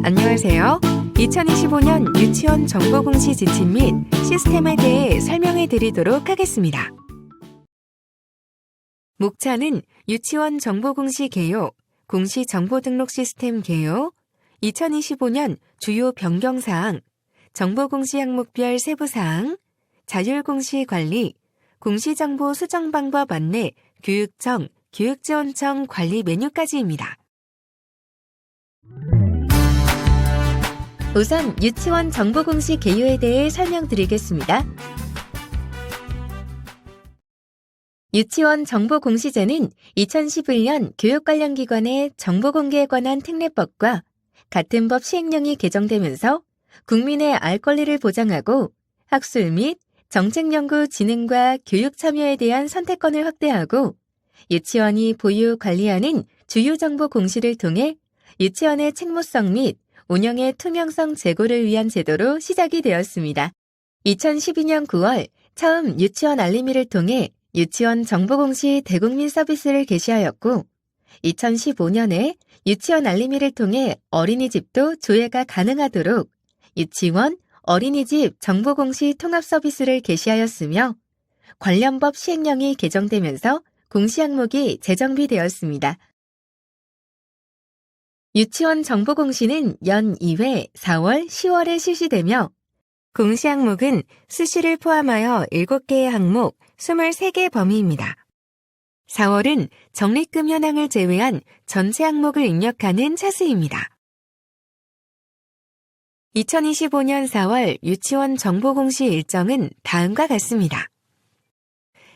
안녕하세요. 2025년 유치원 정보 공시 지침 및 시스템에 대해 설명해 드리도록 하겠습니다. 목차는 유치원 정보 공시 개요, 공시 정보 등록 시스템 개요, 2025년 주요 변경 사항, 정보 공시 항목별 세부 사항, 자율 공시 관리, 공시 정보 수정 방법 안내, 교육청, 교육지원청 관리 메뉴까지입니다. 우선 유치원 정보 공시 개요에 대해 설명드리겠습니다. 유치원 정보 공시제는 2011년 교육 관련 기관의 정보 공개에 관한 특례법과 같은 법 시행령이 개정되면서 국민의 알 권리를 보장하고 학술 및 정책 연구 진흥과 교육 참여에 대한 선택권을 확대하고 유치원이 보유 관리하는 주요 정보 공시를 통해 유치원의 책무성 및 운영의 투명성 제고를 위한 제도로 시작이 되었습니다. 2012년 9월 처음 유치원 알림이를 통해 유치원 정보공시 대국민 서비스를 개시하였고 2015년에 유치원 알림이를 통해 어린이집도 조회가 가능하도록 유치원, 어린이집 정보공시 통합 서비스를 개시하였으며 관련 법 시행령이 개정되면서 공시 항목이 재정비되었습니다. 유치원 정보 공시는 연 2회 4월, 10월에 실시되며 공시 항목은 수시를 포함하여 7개의 항목 23개 범위입니다. 4월은 적립금 현황을 제외한 전체 항목을 입력하는 차수입니다. 2025년 4월 유치원 정보 공시 일정은 다음과 같습니다.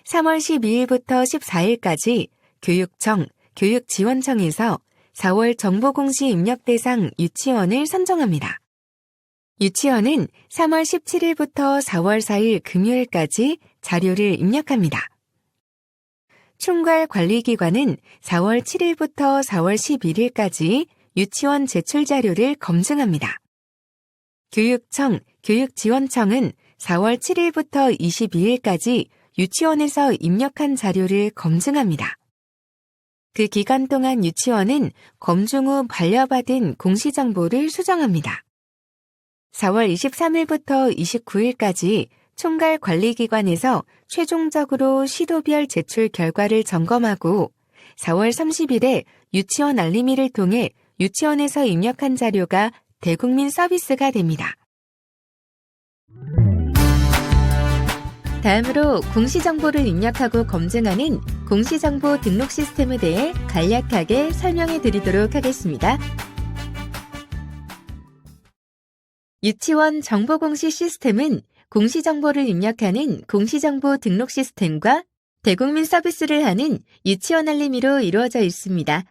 3월 12일부터 14일까지 교육청, 교육지원청에서 4월 정보공시 입력 대상 유치원을 선정합니다. 유치원은 3월 17일부터 4월 4일 금요일까지 자료를 입력합니다. 총괄 관리기관은 4월 7일부터 4월 11일까지 유치원 제출 자료를 검증합니다. 교육청, 교육지원청은 4월 7일부터 22일까지 유치원에서 입력한 자료를 검증합니다. 그 기간 동안 유치원은 검증 후 반려받은 공시정보를 수정합니다. 4월 23일부터 29일까지 총괄 관리기관에서 최종적으로 시도별 제출 결과를 점검하고 4월 30일에 유치원 알림이를 통해 유치원에서 입력한 자료가 대국민 서비스가 됩니다. 다음으로 공시정보를 입력하고 검증하는 공시정보 등록 시스템에 대해 간략하게 설명해 드리도록 하겠습니다. 유치원 정보공시 시스템은 공시정보를 입력하는 공시정보 등록 시스템과 대국민 서비스를 하는 유치원 알림이로 이루어져 있습니다.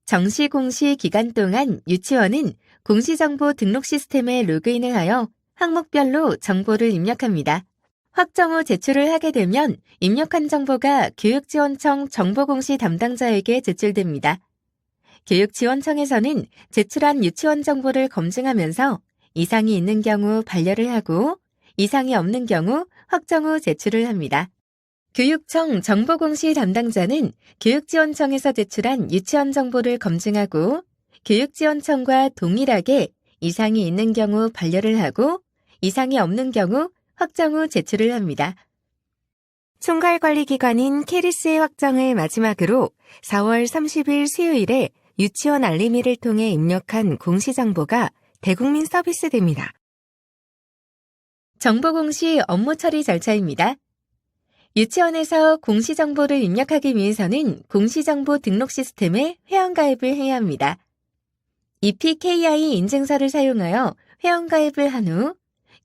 정시 공시 기간 동안 유치원은 공시정보 등록 시스템에 로그인을 하여 항목별로 정보를 입력합니다. 확정 후 제출을 하게 되면 입력한 정보가 교육지원청 정보공시 담당자에게 제출됩니다. 교육지원청에서는 제출한 유치원 정보를 검증하면서 이상이 있는 경우 반려를 하고 이상이 없는 경우 확정 후 제출을 합니다. 교육청 정보공시 담당자는 교육지원청에서 제출한 유치원 정보를 검증하고 교육지원청과 동일하게 이상이 있는 경우 반려를 하고 이상이 없는 경우 확정 후 제출을 합니다. 총괄관리기관인 캐리스의 확정을 마지막으로 4월 30일 수요일에 유치원 알림이를 통해 입력한 공시정보가 대국민 서비스됩니다. 정보공시 업무 처리 절차입니다. 유치원에서 공시정보를 입력하기 위해서는 공시정보 등록 시스템에 회원가입을 해야 합니다. EPKI 인증서를 사용하여 회원가입을 한 후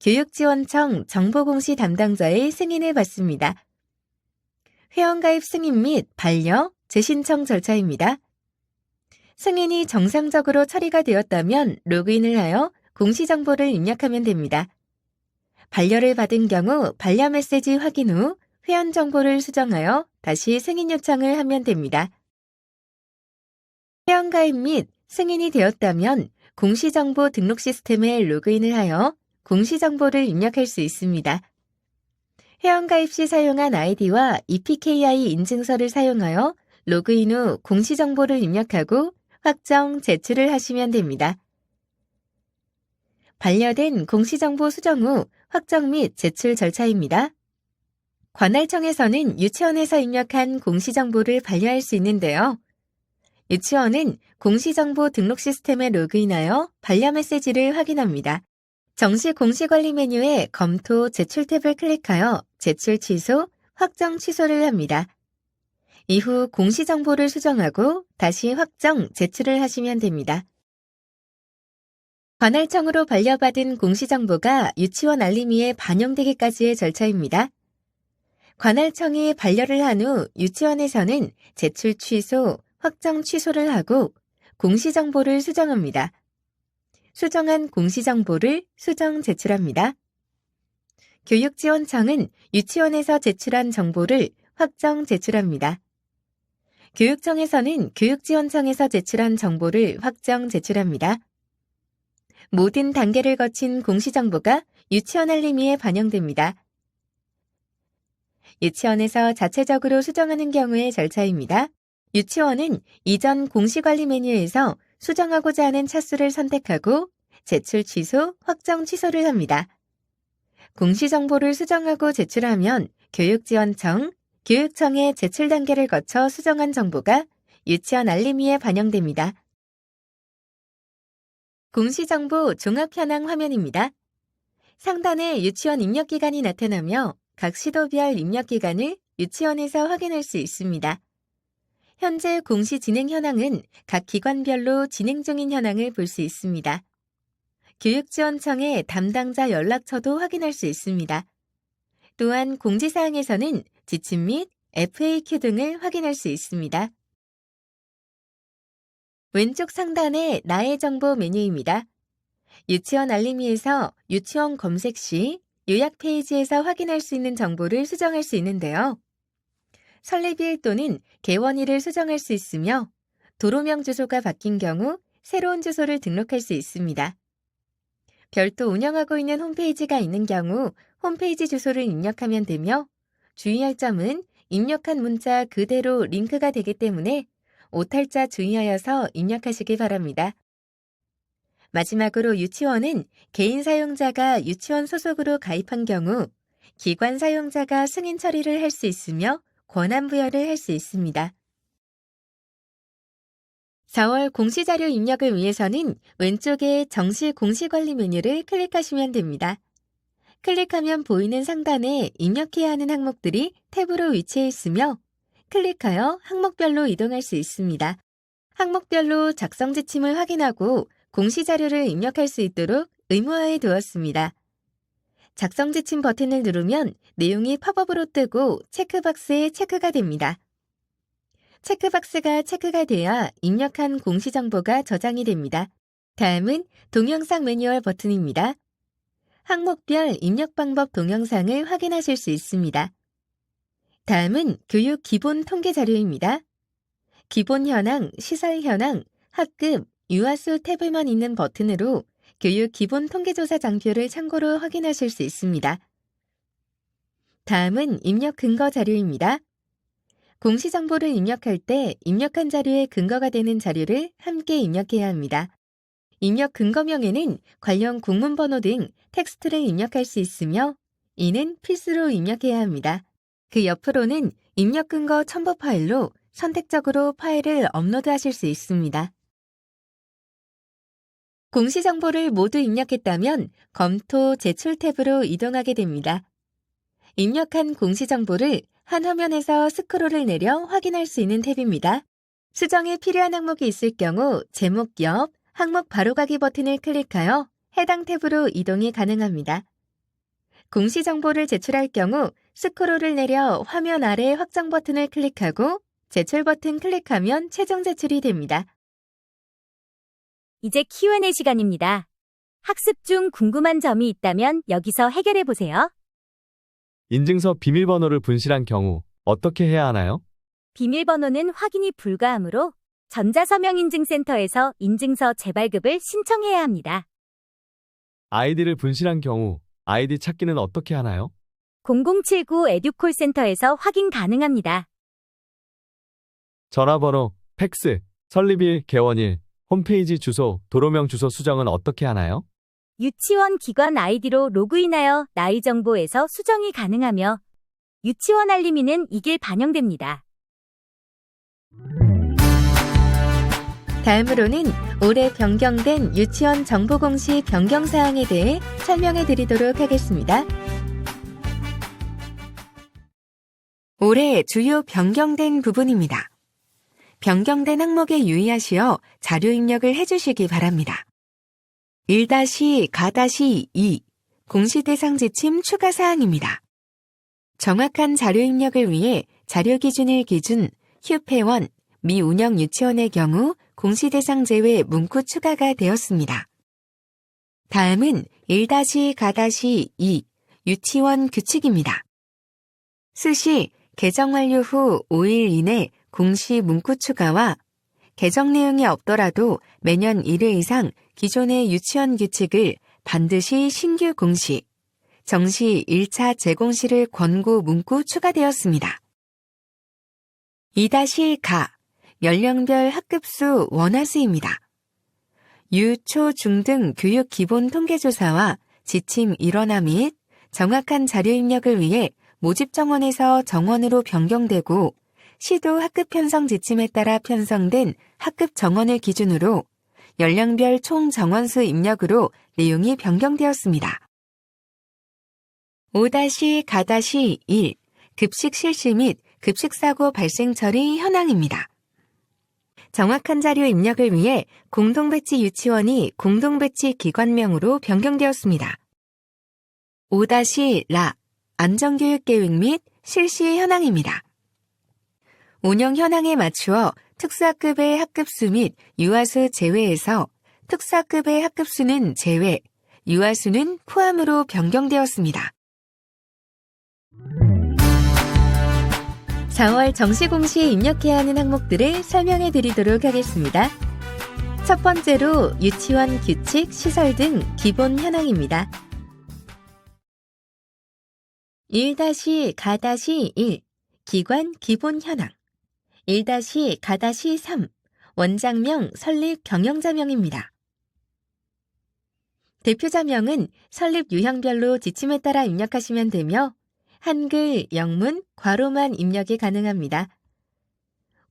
교육지원청 정보공시 담당자의 승인을 받습니다. 회원가입 승인 및 반려, 재신청 절차입니다. 승인이 정상적으로 처리가 되었다면 로그인을 하여 공시정보를 입력하면 됩니다. 반려를 받은 경우 반려 메시지 확인 후 회원 정보를 수정하여 다시 승인 요청을 하면 됩니다. 회원가입 및 승인이 되었다면 공시정보 등록 시스템에 로그인을 하여 공시정보를 입력할 수 있습니다. 회원가입 시 사용한 아이디와 EPKI 인증서를 사용하여 로그인 후 공시정보를 입력하고 확정, 제출을 하시면 됩니다. 반려된 공시정보 수정 후 확정 및 제출 절차입니다. 관할청에서는 유치원에서 입력한 공시정보를 반려할 수 있는데요. 유치원은 공시정보 등록 시스템에 로그인하여 반려 메시지를 확인합니다. 정시 공시관리 메뉴에 검토 제출 탭을 클릭하여 제출 취소, 확정 취소를 합니다. 이후 공시정보를 수정하고 다시 확정, 제출을 하시면 됩니다. 관할청으로 반려받은 공시정보가 유치원 알림이에 반영되기까지의 절차입니다. 관할청이 반려를 한 후 유치원에서는 제출 취소, 확정 취소를 하고 공시정보를 수정합니다. 수정한 공시정보를 수정 제출합니다. 교육지원청은 유치원에서 제출한 정보를 확정 제출합니다. 교육청에서는 교육지원청에서 제출한 정보를 확정 제출합니다. 모든 단계를 거친 공시정보가 유치원 알림이에 반영됩니다. 유치원에서 자체적으로 수정하는 경우의 절차입니다. 유치원은 이전 공시관리 메뉴에서 수정하고자 하는 차수를 선택하고 제출 취소, 확정 취소를 합니다. 공시정보를 수정하고 제출하면 교육지원청, 교육청의 제출 단계를 거쳐 수정한 정보가 유치원 알림이에 반영됩니다. 공시정보 종합현황 화면입니다. 상단에 유치원 입력기간이 나타나며 각 시도별 입력기간을 유치원에서 확인할 수 있습니다. 현재 공시 진행 현황은 각 기관별로 진행 중인 현황을 볼 수 있습니다. 교육지원청의 담당자 연락처도 확인할 수 있습니다. 또한 공지사항에서는 지침 및 FAQ 등을 확인할 수 있습니다. 왼쪽 상단에 나의 정보 메뉴입니다. 유치원 알림이에서 유치원 검색 시 요약 페이지에서 확인할 수 있는 정보를 수정할 수 있는데요. 설립일 또는 개원일을 수정할 수 있으며 도로명 주소가 바뀐 경우 새로운 주소를 등록할 수 있습니다. 별도 운영하고 있는 홈페이지가 있는 경우 홈페이지 주소를 입력하면 되며 주의할 점은 입력한 문자 그대로 링크가 되기 때문에 오탈자 주의하여서 입력하시기 바랍니다. 마지막으로 유치원은 개인 사용자가 유치원 소속으로 가입한 경우 기관 사용자가 승인 처리를 할 수 있으며 권한 부여를 할 수 있습니다. 4월 공시자료 입력을 위해서는 왼쪽에 정시 공시관리 메뉴를 클릭하시면 됩니다. 클릭하면 보이는 상단에 입력해야 하는 항목들이 탭으로 위치해 있으며 클릭하여 항목별로 이동할 수 있습니다. 항목별로 작성 지침을 확인하고 공시자료를 입력할 수 있도록 의무화해 두었습니다. 작성 지침 버튼을 누르면 내용이 팝업으로 뜨고 체크박스에 체크가 됩니다. 체크박스가 체크가 돼야 입력한 공시정보가 저장이 됩니다. 다음은 동영상 매뉴얼 버튼입니다. 항목별 입력 방법 동영상을 확인하실 수 있습니다. 다음은 교육 기본 통계 자료입니다. 기본 현황, 시설 현황, 학급, 유아수 탭에만 있는 버튼으로 교육 기본 통계조사 장표를 참고로 확인하실 수 있습니다. 다음은 입력 근거 자료입니다. 공시정보를 입력할 때 입력한 자료의 근거가 되는 자료를 함께 입력해야 합니다. 입력 근거명에는 관련 공문번호 등 텍스트를 입력할 수 있으며 이는 필수로 입력해야 합니다. 그 옆으로는 입력 근거 첨부 파일로 선택적으로 파일을 업로드하실 수 있습니다. 공시정보를 모두 입력했다면 검토 제출 탭으로 이동하게 됩니다. 입력한 공시정보를 한 화면에서 스크롤을 내려 확인할 수 있는 탭입니다. 수정에 필요한 항목이 있을 경우 제목 옆 항목 바로가기 버튼을 클릭하여 해당 탭으로 이동이 가능합니다. 공시정보를 제출할 경우 스크롤을 내려 화면 아래 확정 버튼을 클릭하고 제출 버튼 클릭하면 최종 제출이 됩니다. 이제 Q&A 시간입니다. 학습 중 궁금한 점이 있다면 여기서 해결해 보세요. 인증서 비밀번호를 분실한 경우 어떻게 해야 하나요? 비밀번호는 확인이 불가하므로 전자서명인증센터에서 인증서 재발급을 신청해야 합니다. 아이디를 분실한 경우 아이디 찾기는 어떻게 하나요? 0079 에듀콜센터에서 확인 가능합니다. 전화번호, 팩스, 설립일, 개원일, 홈페이지 주소, 도로명 주소 수정은 어떻게 하나요? 유치원 기관 아이디로 로그인하여 나이 정보에서 수정이 가능하며 유치원 알림이는 이길 반영됩니다. 다음으로는 올해 변경된 유치원 정보 공시 변경 사항에 대해 설명해 드리도록 하겠습니다. 올해 주요 변경된 부분입니다. 변경된 항목에 유의하시어 자료 입력을 해주시기 바랍니다. 1-가-2 공시 대상 지침 추가 사항입니다. 정확한 자료 입력을 위해 자료 기준일 기준 휴폐원, 미운영 유치원의 경우 공시 대상 제외 문구 추가가 되었습니다. 다음은 1-가-2 유치원 규칙입니다. 수시 개정 완료 후 5일 이내 공시 문구 추가와 개정 내용이 없더라도 매년 1회 이상 기존의 유치원 규칙을 반드시 신규 공시, 정시 1차 재공시를 권고 문구 추가되었습니다. 2-가 연령별 학급수 원화수입니다. 유, 초, 중 등 교육 기본 통계조사와 지침 일원화 및 정확한 자료 입력을 위해 모집 정원에서 정원으로 변경되고 시도 학급 편성 지침에 따라 편성된 학급 정원을 기준으로 연령별 총 정원수 입력으로 내용이 변경되었습니다. 5-가-1 급식 실시 및 급식사고 발생 처리 현황입니다. 정확한 자료 입력을 위해 공동배치 유치원이 공동배치 기관명으로 변경되었습니다. 5-라 안전교육계획 및 실시 현황입니다. 운영 현황에 맞추어 특수학급의 학급수 및 유아수 제외에서 특수학급의 학급수는 제외, 유아수는 포함으로 변경되었습니다. 4월 정시 공시에 입력해야 하는 항목들을 설명해 드리도록 하겠습니다. 첫 번째로 유치원 규칙, 시설 등 기본 현황입니다. 1-가-1 기관 기본 현황 1-가-3 원장명 설립 경영자명입니다. 대표자명은 설립 유형별로 지침에 따라 입력하시면 되며 한글, 영문, 괄호만 입력이 가능합니다.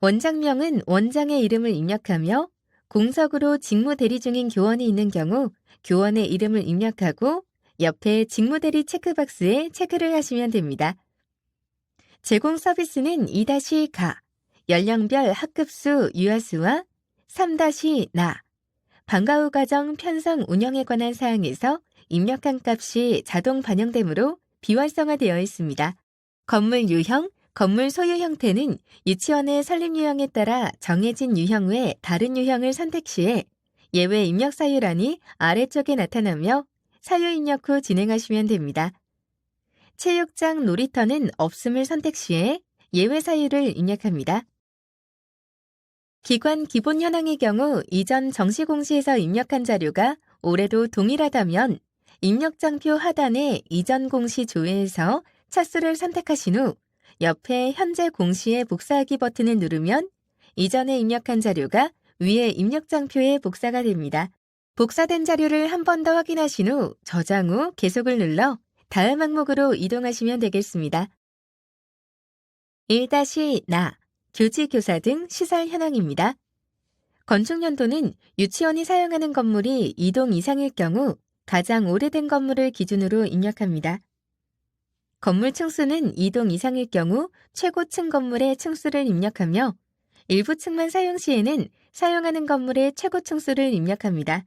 원장명은 원장의 이름을 입력하며 공석으로 직무 대리 중인 교원이 있는 경우 교원의 이름을 입력하고 옆에 직무 대리 체크박스에 체크를 하시면 됩니다. 제공 서비스는 2-가 연령별 학급수 유아수와 3-나 방과 후 과정 편성 운영에 관한 사항에서 입력한 값이 자동 반영되므로 비활성화되어 있습니다. 건물 유형, 건물 소유 형태는 유치원의 설립 유형에 따라 정해진 유형 외 다른 유형을 선택 시에 예외 입력 사유란이 아래쪽에 나타나며 사유 입력 후 진행하시면 됩니다. 체육장 놀이터는 없음을 선택 시에 예외 사유를 입력합니다. 기관 기본 현황의 경우 이전 정시 공시에서 입력한 자료가 올해도 동일하다면 입력장표 하단의 이전 공시 조회에서 차수를 선택하신 후 옆에 현재 공시에 복사하기 버튼을 누르면 이전에 입력한 자료가 위에 입력장표에 복사가 됩니다. 복사된 자료를 한 번 더 확인하신 후 저장 후 계속을 눌러 다음 항목으로 이동하시면 되겠습니다. 1-나 교지 교사 등 시설 현황입니다. 건축 연도는 유치원이 사용하는 건물이 2동 이상일 경우 가장 오래된 건물을 기준으로 입력합니다. 건물 층수는 2동 이상일 경우 최고층 건물의 층수를 입력하며 일부 층만 사용 시에는 사용하는 건물의 최고 층수를 입력합니다.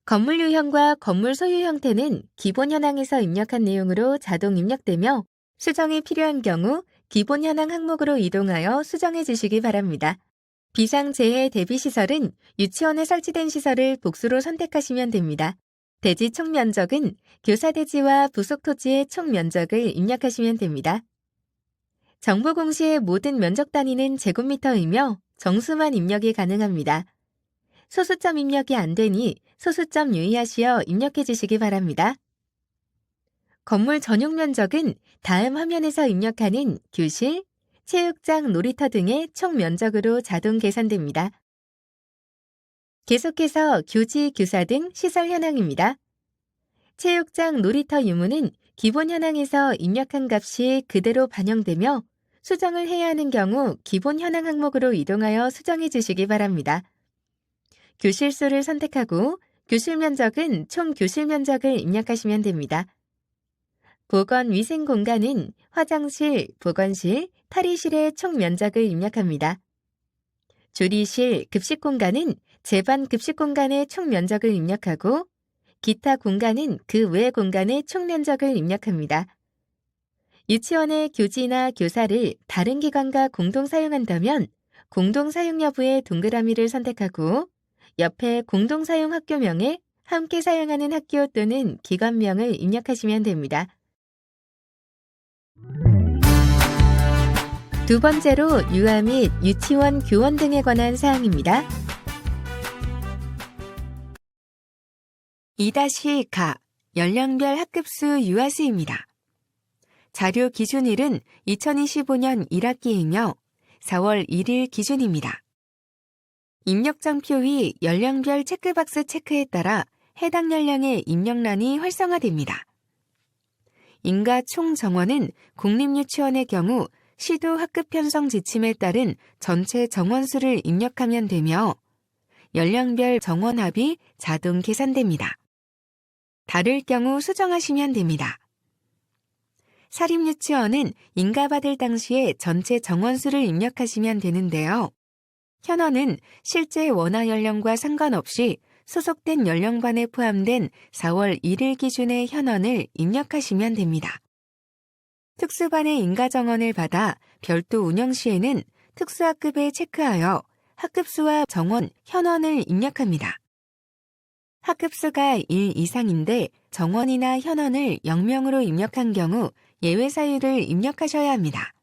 건물 유형과 건물 소유 형태는 기본 현황에서 입력한 내용으로 자동 입력되며 수정이 필요한 경우 기본 현황 항목으로 이동하여 수정해 주시기 바랍니다. 비상재해 대비시설은 유치원에 설치된 시설을 복수로 선택하시면 됩니다. 대지 총 면적은 교사 대지와 부속 토지의 총 면적을 입력하시면 됩니다. 정보 공시의 모든 면적 단위는 제곱미터이며 정수만 입력이 가능합니다. 소수점 입력이 안 되니 소수점 유의하시어 입력해 주시기 바랍니다. 건물 전용 면적은 다음 화면에서 입력하는 교실, 체육장, 놀이터 등의 총 면적으로 자동 계산됩니다. 계속해서 교지, 교사 등 시설 현황입니다. 체육장, 놀이터 유무는 기본 현황에서 입력한 값이 그대로 반영되며 수정을 해야 하는 경우 기본 현황 항목으로 이동하여 수정해 주시기 바랍니다. 교실 수를 선택하고 교실 면적은 총 교실 면적을 입력하시면 됩니다. 보건 위생 공간은 화장실, 보건실, 탈의실의 총 면적을 입력합니다. 조리실, 급식 공간은 제반 급식 공간의 총 면적을 입력하고 기타 공간은 그 외 공간의 총 면적을 입력합니다. 유치원의 교지나 교사를 다른 기관과 공동 사용한다면 공동 사용 여부의 동그라미를 선택하고 옆에 공동 사용 학교명에 함께 사용하는 학교 또는 기관명을 입력하시면 됩니다. 두 번째로 유아 및 유치원 교원 등에 관한 사항입니다. 2-가 연령별 학급수 유아수입니다. 자료 기준일은 2025년 1학기이며 4월 1일 기준입니다. 입력장표 위 연령별 체크박스 체크에 따라 해당 연령의 입력란이 활성화됩니다. 인가 총 정원은 공립유치원의 경우 시도 학급 편성 지침에 따른 전체 정원수를 입력하면 되며 연령별 정원 합이 자동 계산됩니다. 다를 경우 수정하시면 됩니다. 사립유치원은 인가받을 당시에 전체 정원수를 입력하시면 되는데요. 현원은 실제 원화 연령과 상관없이 소속된 연령반에 포함된 4월 1일 기준의 현원을 입력하시면 됩니다. 특수반의 인가 정원을 받아 별도 운영 시에는 특수학급에 체크하여 학급수와 정원, 현원을 입력합니다. 학급수가 1 이상인데 정원이나 현원을 0명으로 입력한 경우 예외 사유를 입력하셔야 합니다.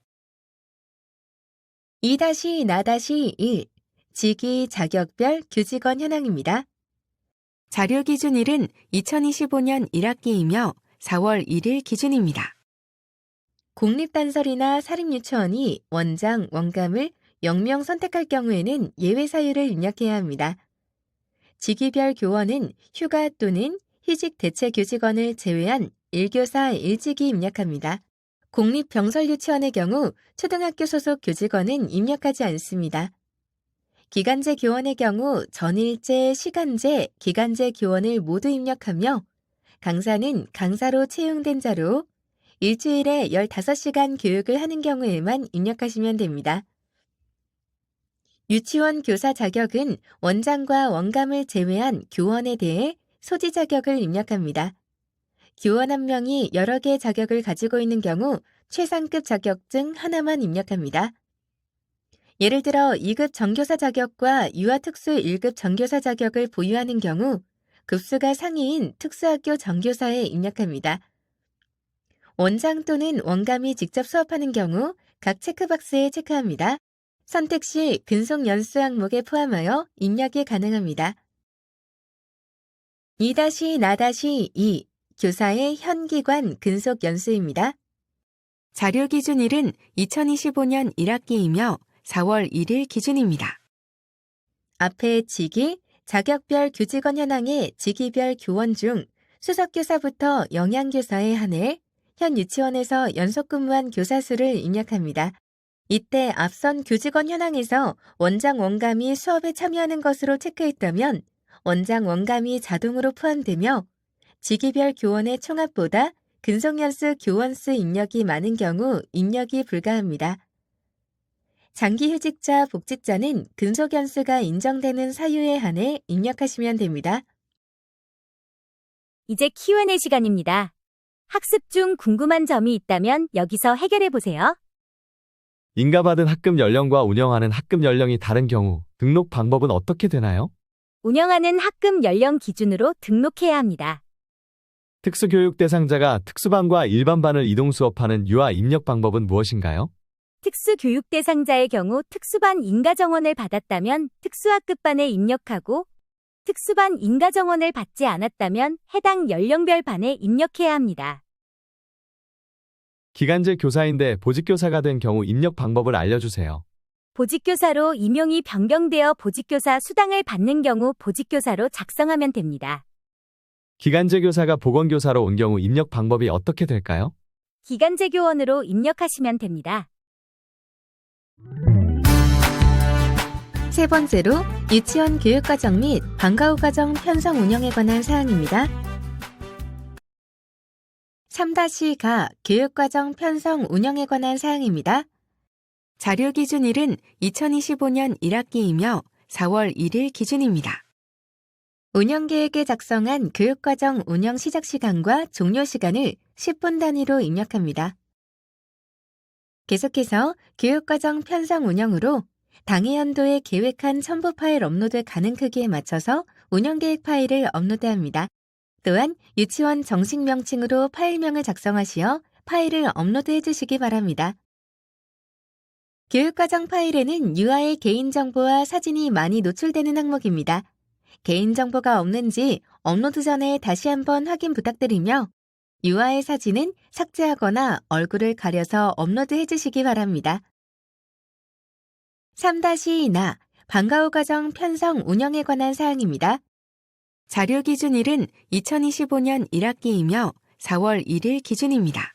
2-나-1 직위 자격별 교직원 현황입니다. 자료 기준일은 2025년 1학기이며 4월 1일 기준입니다. 공립단설이나 사립유치원이 원장, 원감을 0명 선택할 경우에는 예외 사유를 입력해야 합니다. 직위별 교원은 휴가 또는 휴직 대체 교직원을 제외한 1교사 1직이 입력합니다. 공립병설유치원의 경우 초등학교 소속 교직원은 입력하지 않습니다. 기간제 교원의 경우 전일제, 시간제, 기간제 교원을 모두 입력하며 강사는 강사로 채용된 자로 일주일에 15시간 교육을 하는 경우에만 입력하시면 됩니다. 유치원 교사 자격은 원장과 원감을 제외한 교원에 대해 소지 자격을 입력합니다. 교원 한 명이 여러 개의 자격을 가지고 있는 경우 최상급 자격증 하나만 입력합니다. 예를 들어 2급 정교사 자격과 유아특수 1급 정교사 자격을 보유하는 경우 급수가 상위인 특수학교 정교사에 입력합니다. 원장 또는 원감이 직접 수업하는 경우 각 체크박스에 체크합니다. 선택 시 근속 연수 항목에 포함하여 입력이 가능합니다. 2-나-2 교사의 현기관 근속 연수입니다. 자료 기준일은 2025년 1학기이며 4월 1일 기준입니다. 앞에 직위, 자격별 교직원 현황의 직위별 교원 중 수석교사부터 영양교사에 한해 현 유치원에서 연속근무한 교사 수를 입력합니다. 이때 앞선 교직원 현황에서 원장 원감이 수업에 참여하는 것으로 체크했다면 원장 원감이 자동으로 포함되며 직위별 교원의 총합보다 근속연수 교원수 입력이 많은 경우 입력이 불가합니다. 장기휴직자, 복직자는 근속연수가 인정되는 사유에 한해 입력하시면 됩니다. 이제 Q&A 시간입니다. 학습 중 궁금한 점이 있다면 여기서 해결해 보세요. 인가받은 학급 연령과 운영하는 학급 연령이 다른 경우 등록 방법은 어떻게 되나요? 운영하는 학급 연령 기준으로 등록해야 합니다. 특수교육 대상자가 특수반과 일반반을 이동 수업하는 유아 입력 방법은 무엇인가요? 특수교육 대상자의 경우 특수반 인가정원을 받았다면 특수학급반에 입력하고 특수반 인가정원을 받지 않았다면 해당 연령별 반에 입력해야 합니다. 기간제 교사인데 보직교사가 된 경우 입력 방법을 알려주세요. 보직교사로 임용이 변경되어 보직교사 수당을 받는 경우 보직교사로 작성하면 됩니다. 기간제 교사가 보건교사로 온 경우 입력 방법이 어떻게 될까요? 기간제 교원으로 입력하시면 됩니다. 세 번째로 유치원 교육과정 및 방과 후 과정 편성 운영에 관한 사항입니다. 3-가 교육과정 편성 운영에 관한 사항입니다. 자료 기준일은 2025년 1학기이며 4월 1일 기준입니다. 운영계획에 작성한 교육과정 운영 시작 시간과 종료 시간을 10분 단위로 입력합니다. 계속해서 교육과정 편성 운영으로 당해 연도에 계획한 첨부 파일 업로드 가능 크기에 맞춰서 운영계획 파일을 업로드합니다. 또한 유치원 정식 명칭으로 파일명을 작성하시어 파일을 업로드해 주시기 바랍니다. 교육과정 파일에는 유아의 개인정보와 사진이 많이 노출되는 항목입니다. 개인정보가 없는지 업로드 전에 다시 한번 확인 부탁드리며 유아의 사진은 삭제하거나 얼굴을 가려서 업로드해 주시기 바랍니다. 3-나 방과 후 과정 편성 운영에 관한 사항입니다. 자료 기준일은 2025년 1학기이며 4월 1일 기준입니다.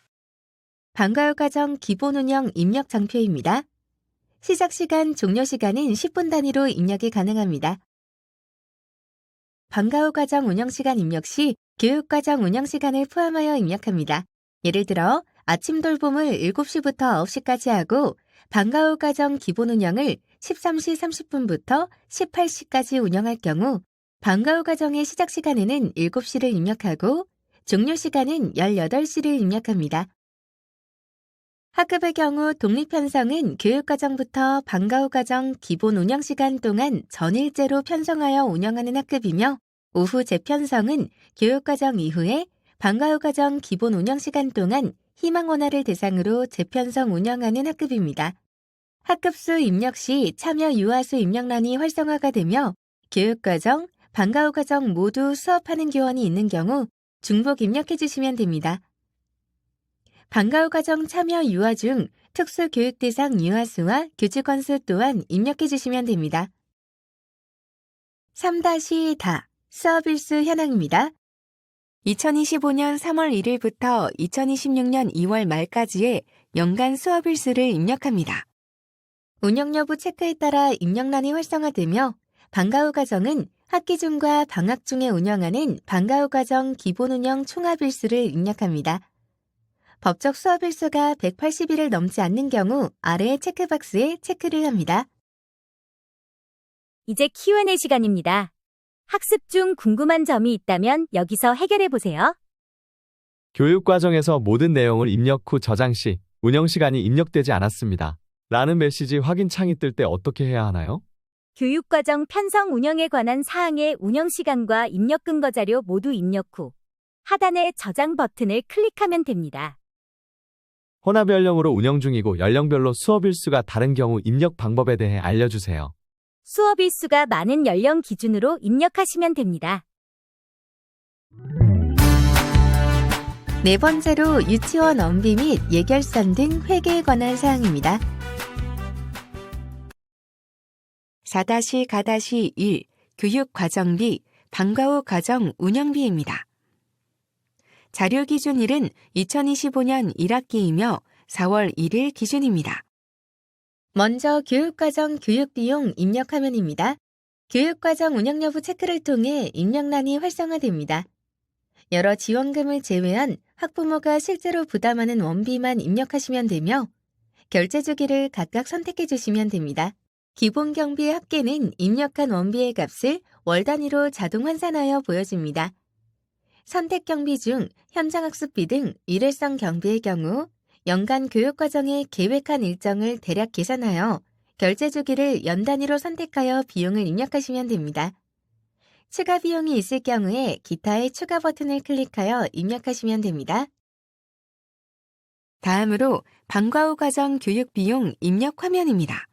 방과 후 과정 기본 운영 입력 장표입니다. 시작 시간, 종료 시간은 10분 단위로 입력이 가능합니다. 방과 후 과정 운영 시간 입력 시 교육과정 운영 시간을 포함하여 입력합니다. 예를 들어 아침 돌봄을 7시부터 9시까지 하고 방과 후 과정 기본 운영을 13시 30분부터 18시까지 운영할 경우 방과 후 과정의 시작 시간에는 7시를 입력하고 종료 시간은 18시를 입력합니다. 학급의 경우 독립편성은 교육과정부터 방과 후 과정 기본 운영 시간 동안 전일제로 편성하여 운영하는 학급이며 오후 재편성은 교육과정 이후에 방과 후 과정 기본 운영 시간 동안 희망원화를 대상으로 재편성 운영하는 학급입니다. 학급수 입력 시 참여 유아수 입력란이 활성화가 되며 교육과정, 방과 후 과정 모두 수업하는 교원이 있는 경우 중복 입력해 주시면 됩니다. 방과 후 과정 참여 유아 중 특수교육 대상 유아수와 교직원수 또한 입력해 주시면 됩니다. 3-다 수업일수 현황입니다. 2025년 3월 1일부터 2026년 2월 말까지의 연간 수업일수를 입력합니다. 운영 여부 체크에 따라 입력란이 활성화되며 방과 후 과정은 학기 중과 방학 중에 운영하는 방과 후 과정 기본 운영 총합일수를 입력합니다. 법적 수업일수가 180일을 넘지 않는 경우 아래 체크박스에 체크를 합니다. 이제 Q&A 시간입니다. 학습 중 궁금한 점이 있다면 여기서 해결해 보세요. 교육과정에서 모든 내용을 입력 후 저장 시 운영 시간이 입력되지 않았습니다. 라는 메시지 확인 창이 뜰 때 어떻게 해야 하나요? 교육과정 편성 운영에 관한 사항의 운영 시간과 입력 근거 자료 모두 입력 후 하단의 저장 버튼을 클릭하면 됩니다. 혼합 연령으로 운영 중이고 연령별로 수업 일수가 다른 경우 입력 방법에 대해 알려주세요. 수업 일수가 많은 연령 기준으로 입력하시면 됩니다. 네 번째로 유치원 원비 및 예결산 등 회계에 관한 사항입니다. 4-가-1 교육과정비, 방과 후 과정 운영비입니다. 자료 기준일은 2025년 1학기이며 4월 1일 기준입니다. 먼저 교육과정 교육비용 입력 화면입니다. 교육과정 운영 여부 체크를 통해 입력란이 활성화됩니다. 여러 지원금을 제외한 학부모가 실제로 부담하는 원비만 입력하시면 되며 결제 주기를 각각 선택해 주시면 됩니다. 기본 경비의 합계는 입력한 원비의 값을 월 단위로 자동 환산하여 보여줍니다. 선택 경비 중 현장 학습비 등 일회성 경비의 경우 연간 교육과정의 계획한 일정을 대략 계산하여 결제 주기를 연 단위로 선택하여 비용을 입력하시면 됩니다. 추가 비용이 있을 경우에 기타의 추가 버튼을 클릭하여 입력하시면 됩니다. 다음으로 방과 후 과정 교육비용 입력 화면입니다.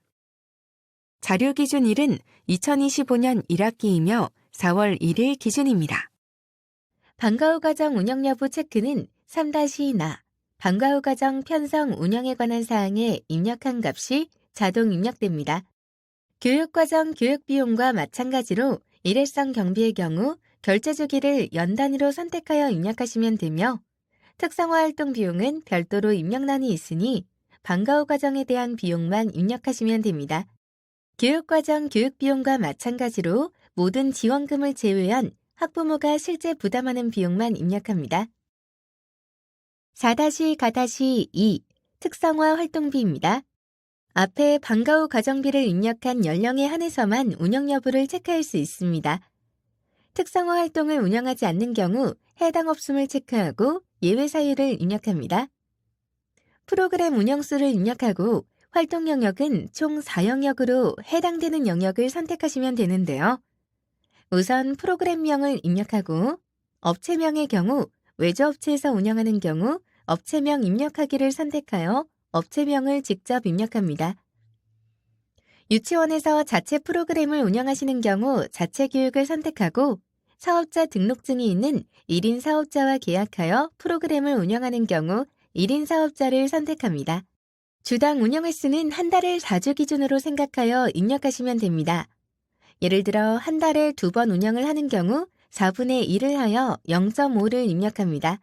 자료 기준일은 2025년 1학기이며 4월 1일 기준입니다. 방과 후 과정 운영 여부 체크는 3-나 방과 후 과정 편성 운영에 관한 사항에 입력한 값이 자동 입력됩니다. 교육과정 교육비용과 마찬가지로 일회성 경비의 경우 결제 주기를 연 단위로 선택하여 입력하시면 되며 특성화 활동 비용은 별도로 입력란이 있으니 방과 후 과정에 대한 비용만 입력하시면 됩니다. 교육과정 교육비용과 마찬가지로 모든 지원금을 제외한 학부모가 실제 부담하는 비용만 입력합니다. 4-가-2 특성화 활동비입니다. 앞에 방과 후 가정비를 입력한 연령에 한해서만 운영 여부를 체크할 수 있습니다. 특성화 활동을 운영하지 않는 경우 해당 없음을 체크하고 예외 사유를 입력합니다. 프로그램 운영수를 입력하고 활동 영역은 총 4영역으로 해당되는 영역을 선택하시면 되는데요. 우선 프로그램명을 입력하고 업체명의 경우 외주업체에서 운영하는 경우 업체명 입력하기를 선택하여 업체명을 직접 입력합니다. 유치원에서 자체 프로그램을 운영하시는 경우 자체 교육을 선택하고 사업자 등록증이 있는 1인 사업자와 계약하여 프로그램을 운영하는 경우 1인 사업자를 선택합니다. 주당 운영 횟수는 한 달을 4주 기준으로 생각하여 입력하시면 됩니다. 예를 들어 한 달에 2번 운영을 하는 경우 4분의 1을 하여 0.5를 입력합니다.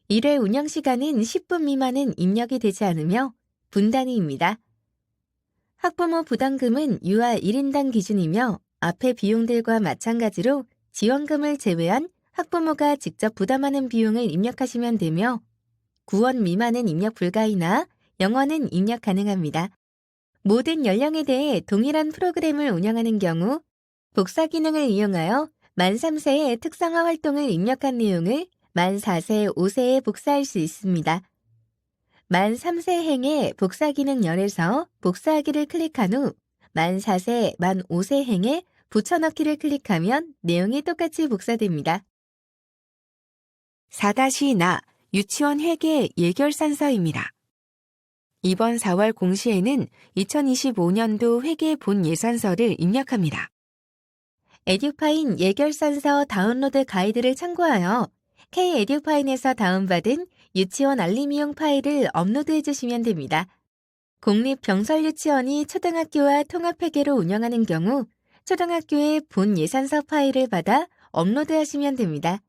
1회 운영 시간은 10분 미만은 입력이 되지 않으며 분단위입니다. 학부모 부담금은 유아 1인당 기준이며 앞의 비용들과 마찬가지로 지원금을 제외한 학부모가 직접 부담하는 비용을 입력하시면 되며 9원 미만은 입력 불가이나 0원은 입력 가능합니다. 모든 연령에 대해 동일한 프로그램을 운영하는 경우 복사 기능을 이용하여 만 3세의 특성화 활동을 입력한 내용을 만 4세, 5세에 복사할 수 있습니다. 만 3세 행에 복사 기능 열에서 복사하기를 클릭한 후 만 4세, 만 5세 행에 붙여넣기를 클릭하면 내용이 똑같이 복사됩니다. 4-나 유치원 회계 예결산서입니다. 이번 4월 공시에는 2025년도 회계 본 예산서를 입력합니다. 에듀파인 예결산서 다운로드 가이드를 참고하여 K-에듀파인에서 다운받은 유치원 알림이용 파일을 업로드해 주시면 됩니다. 공립병설유치원이 초등학교와 통합회계로 운영하는 경우 초등학교의 본 예산서 파일을 받아 업로드하시면 됩니다.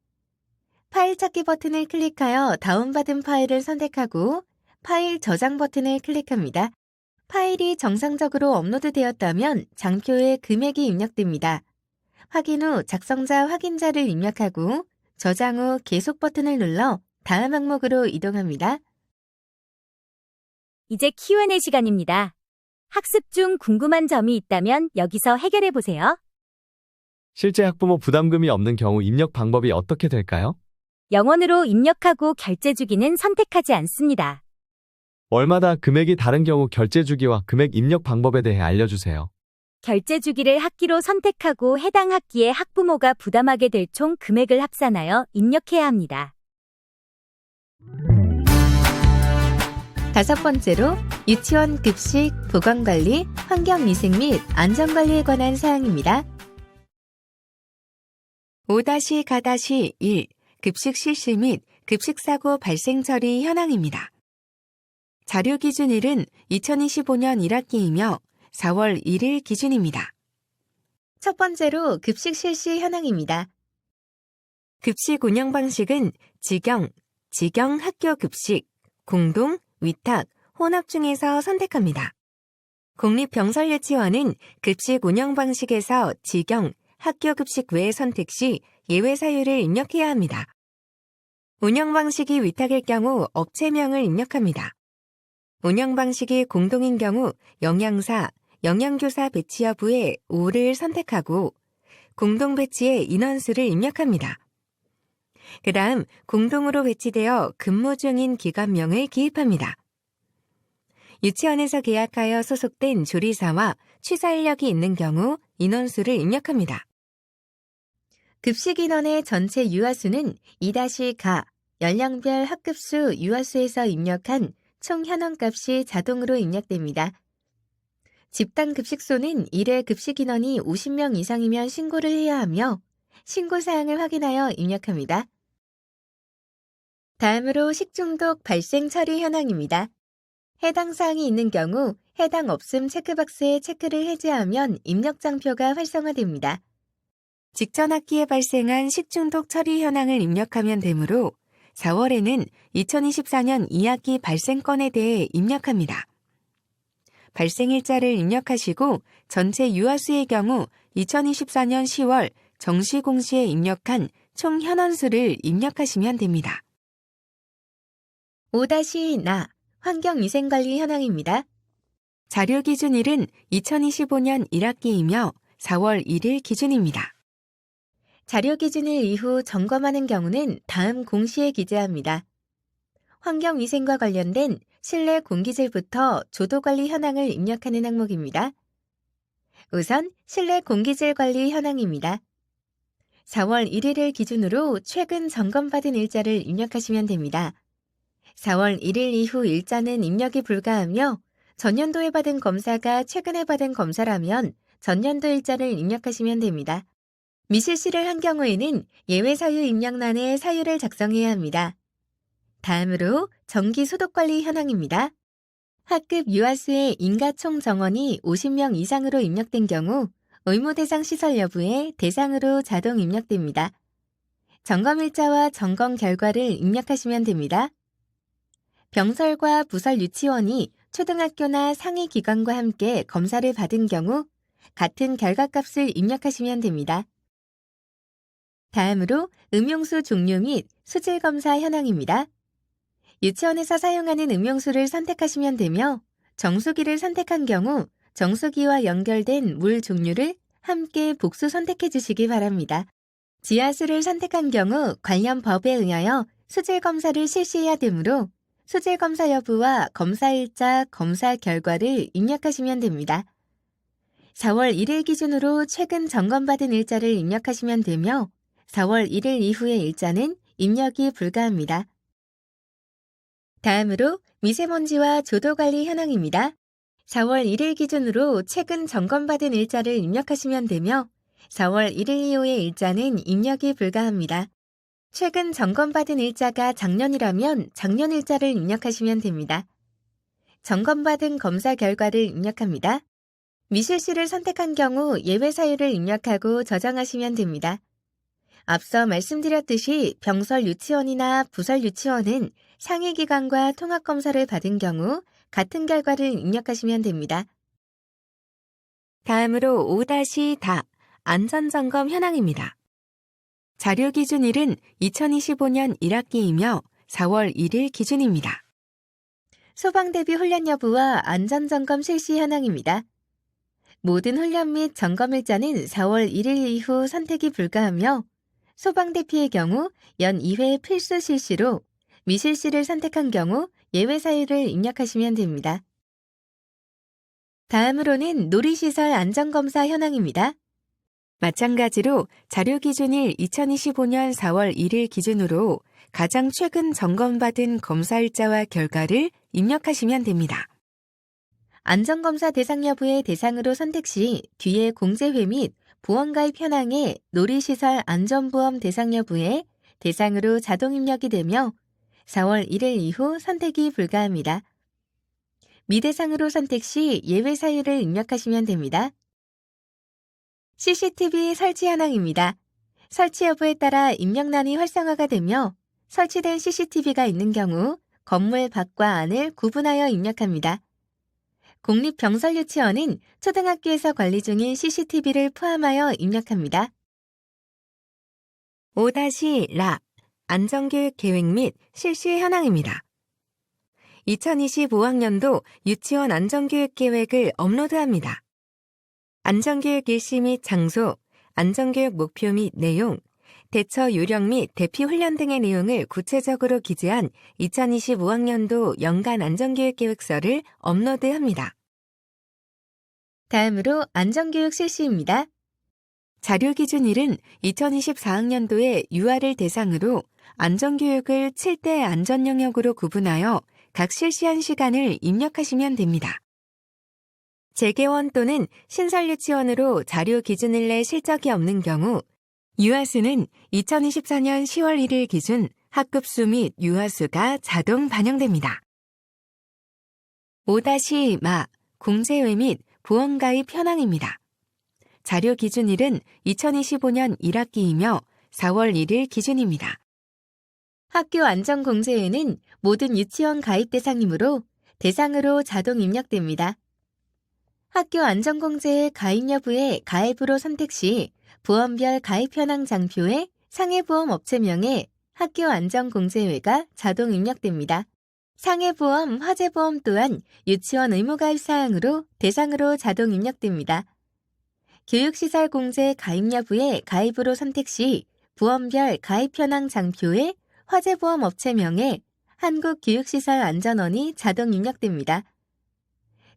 파일 찾기 버튼을 클릭하여 다운받은 파일을 선택하고 파일 저장 버튼을 클릭합니다. 파일이 정상적으로 업로드되었다면 장표에 금액이 입력됩니다. 확인 후 작성자 확인자를 입력하고 저장 후 계속 버튼을 눌러 다음 항목으로 이동합니다. 이제 Q&A 시간입니다. 학습 중 궁금한 점이 있다면 여기서 해결해 보세요. 실제 학부모 부담금이 없는 경우 입력 방법이 어떻게 될까요? 0원으로 입력하고 결제 주기는 선택하지 않습니다. 월마다 금액이 다른 경우 결제 주기와 금액 입력 방법에 대해 알려주세요. 결제 주기를 학기로 선택하고 해당 학기에 학부모가 부담하게 될 총 금액을 합산하여 입력해야 합니다. 5번째로 유치원 급식, 보건관리, 환경위생 및 안전관리에 관한 사항입니다. 5-가-1 급식 실시 및 급식사고 발생 처리 현황입니다. 자료 기준일은 2025년 1학기이며 4월 1일 기준입니다. 첫 번째로 급식 실시 현황입니다. 급식 운영 방식은 직영 학교 급식, 공동, 위탁, 혼합 중에서 선택합니다. 공립병설유치원은 급식 운영 방식에서 직영, 학교 급식 외 선택 시 예외 사유를 입력해야 합니다. 운영 방식이 위탁일 경우 업체명을 입력합니다. 운영 방식이 공동인 경우 영양사, 영양교사 배치 여부에 5를 선택하고 공동 배치의 인원수를 입력합니다. 그 다음 공동으로 배치되어 근무 중인 기관명을 기입합니다. 유치원에서 계약하여 소속된 조리사와 취사 인력이 있는 경우 인원수를 입력합니다. 급식 인원의 전체 유아수는 2-가 연령별 학급수 유아수에서 입력한 총 현황값이 자동으로 입력됩니다. 집단 급식소는 1회 급식 인원이 50명 이상이면 신고를 해야 하며 신고 사항을 확인하여 입력합니다. 다음으로 식중독 발생 처리 현황입니다. 해당 사항이 있는 경우 해당 없음 체크박스에 체크를 해제하면 입력장표가 활성화됩니다. 직전 학기에 발생한 식중독 처리 현황을 입력하면 되므로 4월에는 2024년 2학기 발생 건에 대해 입력합니다. 발생 일자를 입력하시고 전체 유아수의 경우 2024년 10월 정시 공시에 입력한 총 현원수를 입력하시면 됩니다. 5-나 환경위생관리 현황입니다. 자료 기준일은 2025년 1학기이며 4월 1일 기준입니다. 자료 기준일 이후 점검하는 경우는 다음 공시에 기재합니다. 환경위생과 관련된 실내 공기질부터 조도관리 현황을 입력하는 항목입니다. 우선 실내 공기질 관리 현황입니다. 4월 1일을 기준으로 최근 점검받은 일자를 입력하시면 됩니다. 4월 1일 이후 일자는 입력이 불가하며 전년도에 받은 검사가 최근에 받은 검사라면 전년도 일자를 입력하시면 됩니다. 미실시를 한 경우에는 예외 사유 입력란에 사유를 작성해야 합니다. 다음으로 정기 소독관리 현황입니다. 학급 유아수의 인가 총 정원이 50명 이상으로 입력된 경우 의무 대상 시설 여부에 대상으로 자동 입력됩니다. 점검 일자와 점검 결과를 입력하시면 됩니다. 병설과 부설 유치원이 초등학교나 상위 기관과 함께 검사를 받은 경우 같은 결과값을 입력하시면 됩니다. 다음으로 음용수 종류 및 수질 검사 현황입니다. 유치원에서 사용하는 음용수를 선택하시면 되며 정수기를 선택한 경우 정수기와 연결된 물 종류를 함께 복수 선택해 주시기 바랍니다. 지하수를 선택한 경우 관련 법에 의하여 수질 검사를 실시해야 되므로 수질 검사 여부와 검사 일자, 검사 결과를 입력하시면 됩니다. 4월 1일 기준으로 최근 점검받은 일자를 입력하시면 되며 4월 1일 이후의 일자는 입력이 불가합니다. 다음으로 미세먼지와 조도관리 현황입니다. 4월 1일 기준으로 최근 점검받은 일자를 입력하시면 되며 4월 1일 이후의 일자는 입력이 불가합니다. 최근 점검받은 일자가 작년이라면 작년 일자를 입력하시면 됩니다. 점검받은 검사 결과를 입력합니다. 미실시를 선택한 경우 예외 사유를 입력하고 저장하시면 됩니다. 앞서 말씀드렸듯이 병설 유치원이나 부설 유치원은 상위 기관과 통합 검사를 받은 경우 같은 결과를 입력하시면 됩니다. 다음으로 5-다 안전점검 현황입니다. 자료 기준일은 2025년 1학기이며 4월 1일 기준입니다. 소방 대비 훈련 여부와 안전점검 실시 현황입니다. 모든 훈련 및 점검 일자는 4월 1일 이후 선택이 불가하며 소방 대피의 경우 연 2회 필수 실시로 미실시를 선택한 경우 예외 사유를 입력하시면 됩니다. 다음으로는 놀이시설 안전검사 현황입니다. 마찬가지로 자료 기준일 2025년 4월 1일 기준으로 가장 최근 점검받은 검사 일자와 결과를 입력하시면 됩니다. 안전검사 대상 여부의 대상으로 선택 시 뒤에 공제회 및 보험가입 현황에 놀이시설 안전보험 대상 여부에 대상으로 자동 입력이 되며 4월 1일 이후 선택이 불가합니다. 미대상으로 선택 시 예외 사유를 입력하시면 됩니다. CCTV 설치 현황입니다. 설치 여부에 따라 입력란이 활성화가 되며 설치된 CCTV가 있는 경우 건물 밖과 안을 구분하여 입력합니다. 공립병설유치원은 초등학교에서 관리 중인 CCTV를 포함하여 입력합니다. 5-라 안전교육 계획 및 실시 현황입니다. 2025학년도 유치원 안전교육 계획을 업로드합니다. 안전교육 일시 및 장소, 안전교육 목표 및 내용, 대처 요령 및 대피 훈련 등의 내용을 구체적으로 기재한 2025학년도 연간 안전교육 계획서를 업로드합니다. 다음으로 안전교육 실시입니다. 자료 기준일은 2024학년도에 유아를 대상으로 안전교육을 7대 안전 영역으로 구분하여 각 실시한 시간을 입력하시면 됩니다. 재개원 또는 신설 유치원으로 자료 기준일 내 실적이 없는 경우 유아수는 2024년 10월 1일 기준 학급수 및 유아수가 자동 반영됩니다. 5-마 공제회 및 보험가입 현황입니다. 자료 기준일은 2025년 1학기이며 4월 1일 기준입니다. 학교 안전공제회는 모든 유치원 가입 대상이므로 대상으로 자동 입력됩니다. 학교 안전공제회 가입 여부의 가입으로 선택 시 보험별 가입 현황 장표에 상해보험 업체명에 학교 안전공제회가 자동 입력됩니다. 상해보험, 화재보험 또한 유치원 의무가입 사항으로 대상으로 자동 입력됩니다. 교육시설 공제 가입 여부의 가입으로 선택 시 보험별 가입 현황 장표에 화재보험 업체명에 한국교육시설안전원이 자동 입력됩니다.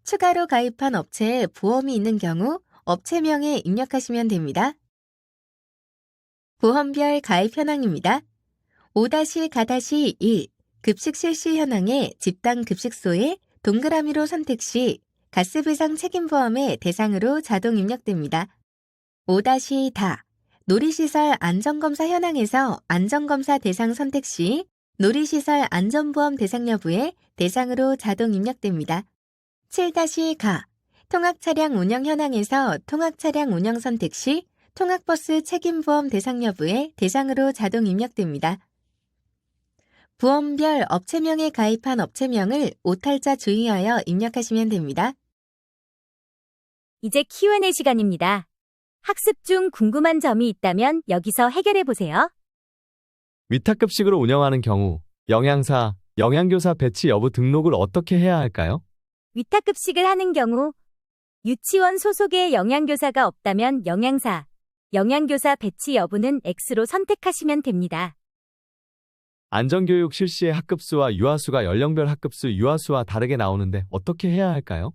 추가로 가입한 업체에 보험이 있는 경우 업체명에 입력하시면 됩니다. 보험별 가입 현황입니다. 5-가-1 급식 실시 현황에 집단 급식소에 동그라미로 선택 시 가스배상 책임보험의 대상으로 자동 입력됩니다. 5-다 놀이시설 안전검사 현황에서 안전검사 대상 선택 시 놀이시설 안전보험 대상 여부에 대상으로 자동 입력됩니다. 7-가 통학차량 운영 현황에서 통학차량 운영 선택 시 통학버스 책임보험 대상 여부에 대상으로 자동 입력됩니다. 보험별 업체명에 가입한 업체명을 오탈자 주의하여 입력하시면 됩니다. 이제 Q&A 시간입니다. 학습 중 궁금한 점이 있다면 여기서 해결해 보세요. 위탁급식으로 운영하는 경우 영양사, 영양교사 배치 여부 등록을 어떻게 해야 할까요? 위탁급식을 하는 경우 유치원 소속의 영양교사가 없다면 영양사, 영양교사 배치 여부는 X로 선택하시면 됩니다. 안전교육 실시의 학급수와 유아수가 연령별 학급수 유아수와 다르게 나오는데 어떻게 해야 할까요?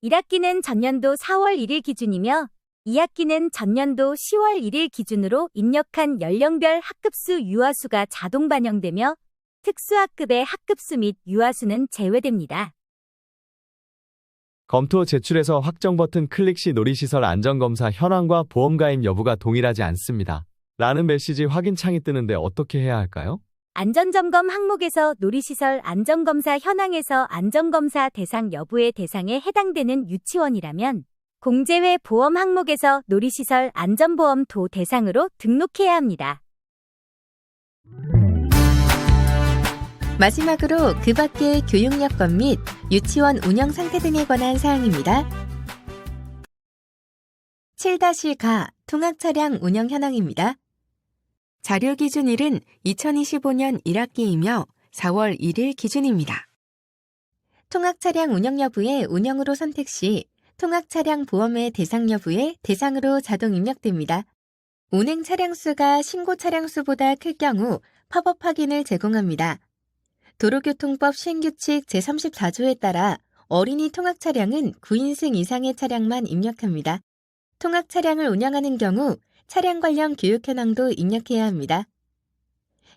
1학기는 전년도 4월 1일 기준이며 2학기는 전년도 10월 1일 기준으로 입력한 연령별 학급수 유아수가 자동 반영되며 특수학급의 학급수 및 유아수는 제외됩니다. 검토 제출에서 확정 버튼 클릭 시 놀이시설 안전검사 현황과 보험가입 여부가 동일하지 않습니다. 라는 메시지 확인 창이 뜨는데 어떻게 해야 할까요? 안전점검 항목에서 놀이시설 안전검사 현황에서 안전검사 대상 여부의 대상에 해당되는 유치원이라면 공제회 보험 항목에서 놀이시설 안전보험 도 대상으로 등록해야 합니다. 마지막으로 그 밖의 교육 여건 및 유치원 운영 상태 등에 관한 사항입니다. 7-가 통학차량 운영 현황입니다. 자료 기준일은 2025년 1학기이며 4월 1일 기준입니다. 통학차량 운영 여부의 운영으로 선택 시 통학차량 보험의 대상 여부에 대상으로 자동 입력됩니다. 운행 차량 수가 신고 차량 수보다 클 경우 팝업 확인을 제공합니다. 도로교통법 시행규칙 제34조에 따라 어린이 통학차량은 9인승 이상의 차량만 입력합니다. 통학차량을 운영하는 경우 차량 관련 교육 현황도 입력해야 합니다.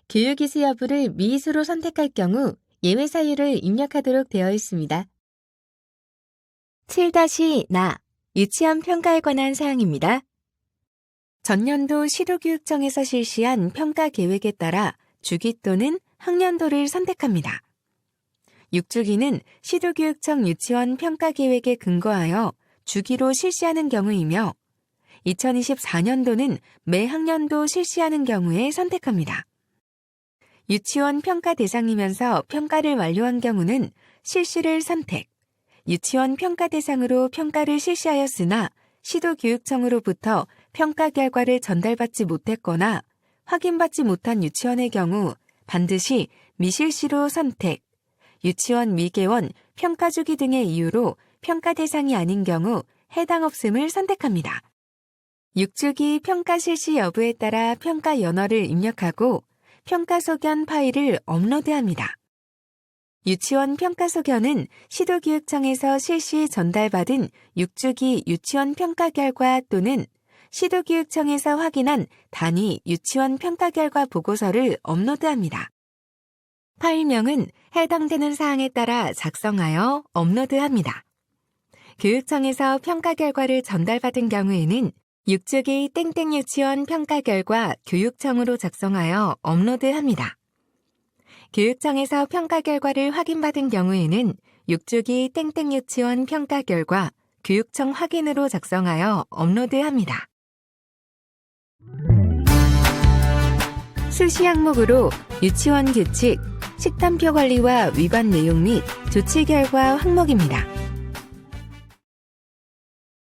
교육이수 여부를 미이수로 선택할 경우 예외 사유를 입력하도록 되어 있습니다. 7-나 유치원 평가에 관한 사항입니다. 전년도 시도교육청에서 실시한 평가 계획에 따라 주기 또는 학년도를 선택합니다. 6주기는 시도교육청 유치원 평가 계획에 근거하여 주기로 실시하는 경우이며 2024년도는 매 학년도 실시하는 경우에 선택합니다. 유치원 평가 대상이면서 평가를 완료한 경우는 실시를 선택, 유치원 평가 대상으로 평가를 실시하였으나 시도교육청으로부터 평가 결과를 전달받지 못했거나 확인받지 못한 유치원의 경우 반드시 미실시로 선택, 유치원 미개원, 평가 주기 등의 이유로 평가 대상이 아닌 경우 해당 없음을 선택합니다. 6주기 평가 실시 여부에 따라 평가 연월을 입력하고 평가 소견 파일을 업로드합니다. 유치원 평가 소견은 시도교육청에서 실시 전달받은 6주기 유치원 평가 결과 또는 시도교육청에서 확인한 단위 유치원 평가 결과 보고서를 업로드합니다. 파일명은 해당되는 사항에 따라 작성하여 업로드합니다. 교육청에서 평가 결과를 전달받은 경우에는 6주기 땡땡 유치원 평가 결과 교육청으로 작성하여 업로드합니다. 교육청에서 평가 결과를 확인받은 경우에는 6주기 땡땡 유치원 평가 결과 교육청 확인으로 작성하여 업로드합니다. 수시 항목으로 유치원 규칙, 식단표 관리와 위반 내용 및 조치 결과 항목입니다.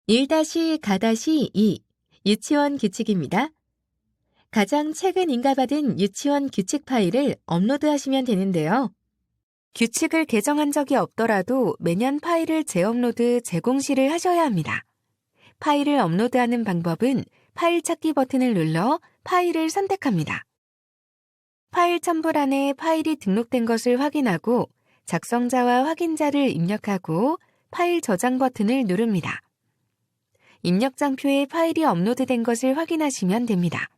1-가-2 유치원 규칙입니다. 가장 최근 인가받은 유치원 규칙 파일을 업로드하시면 되는데요. 규칙을 개정한 적이 없더라도 매년 파일을 재업로드, 재공시를 하셔야 합니다. 파일을 업로드하는 방법은 파일 찾기 버튼을 눌러 파일을 선택합니다. 파일 첨부란에 파일이 등록된 것을 확인하고 작성자와 확인자를 입력하고 파일 저장 버튼을 누릅니다. 입력장표에 파일이 업로드된 것을 확인하시면 됩니다.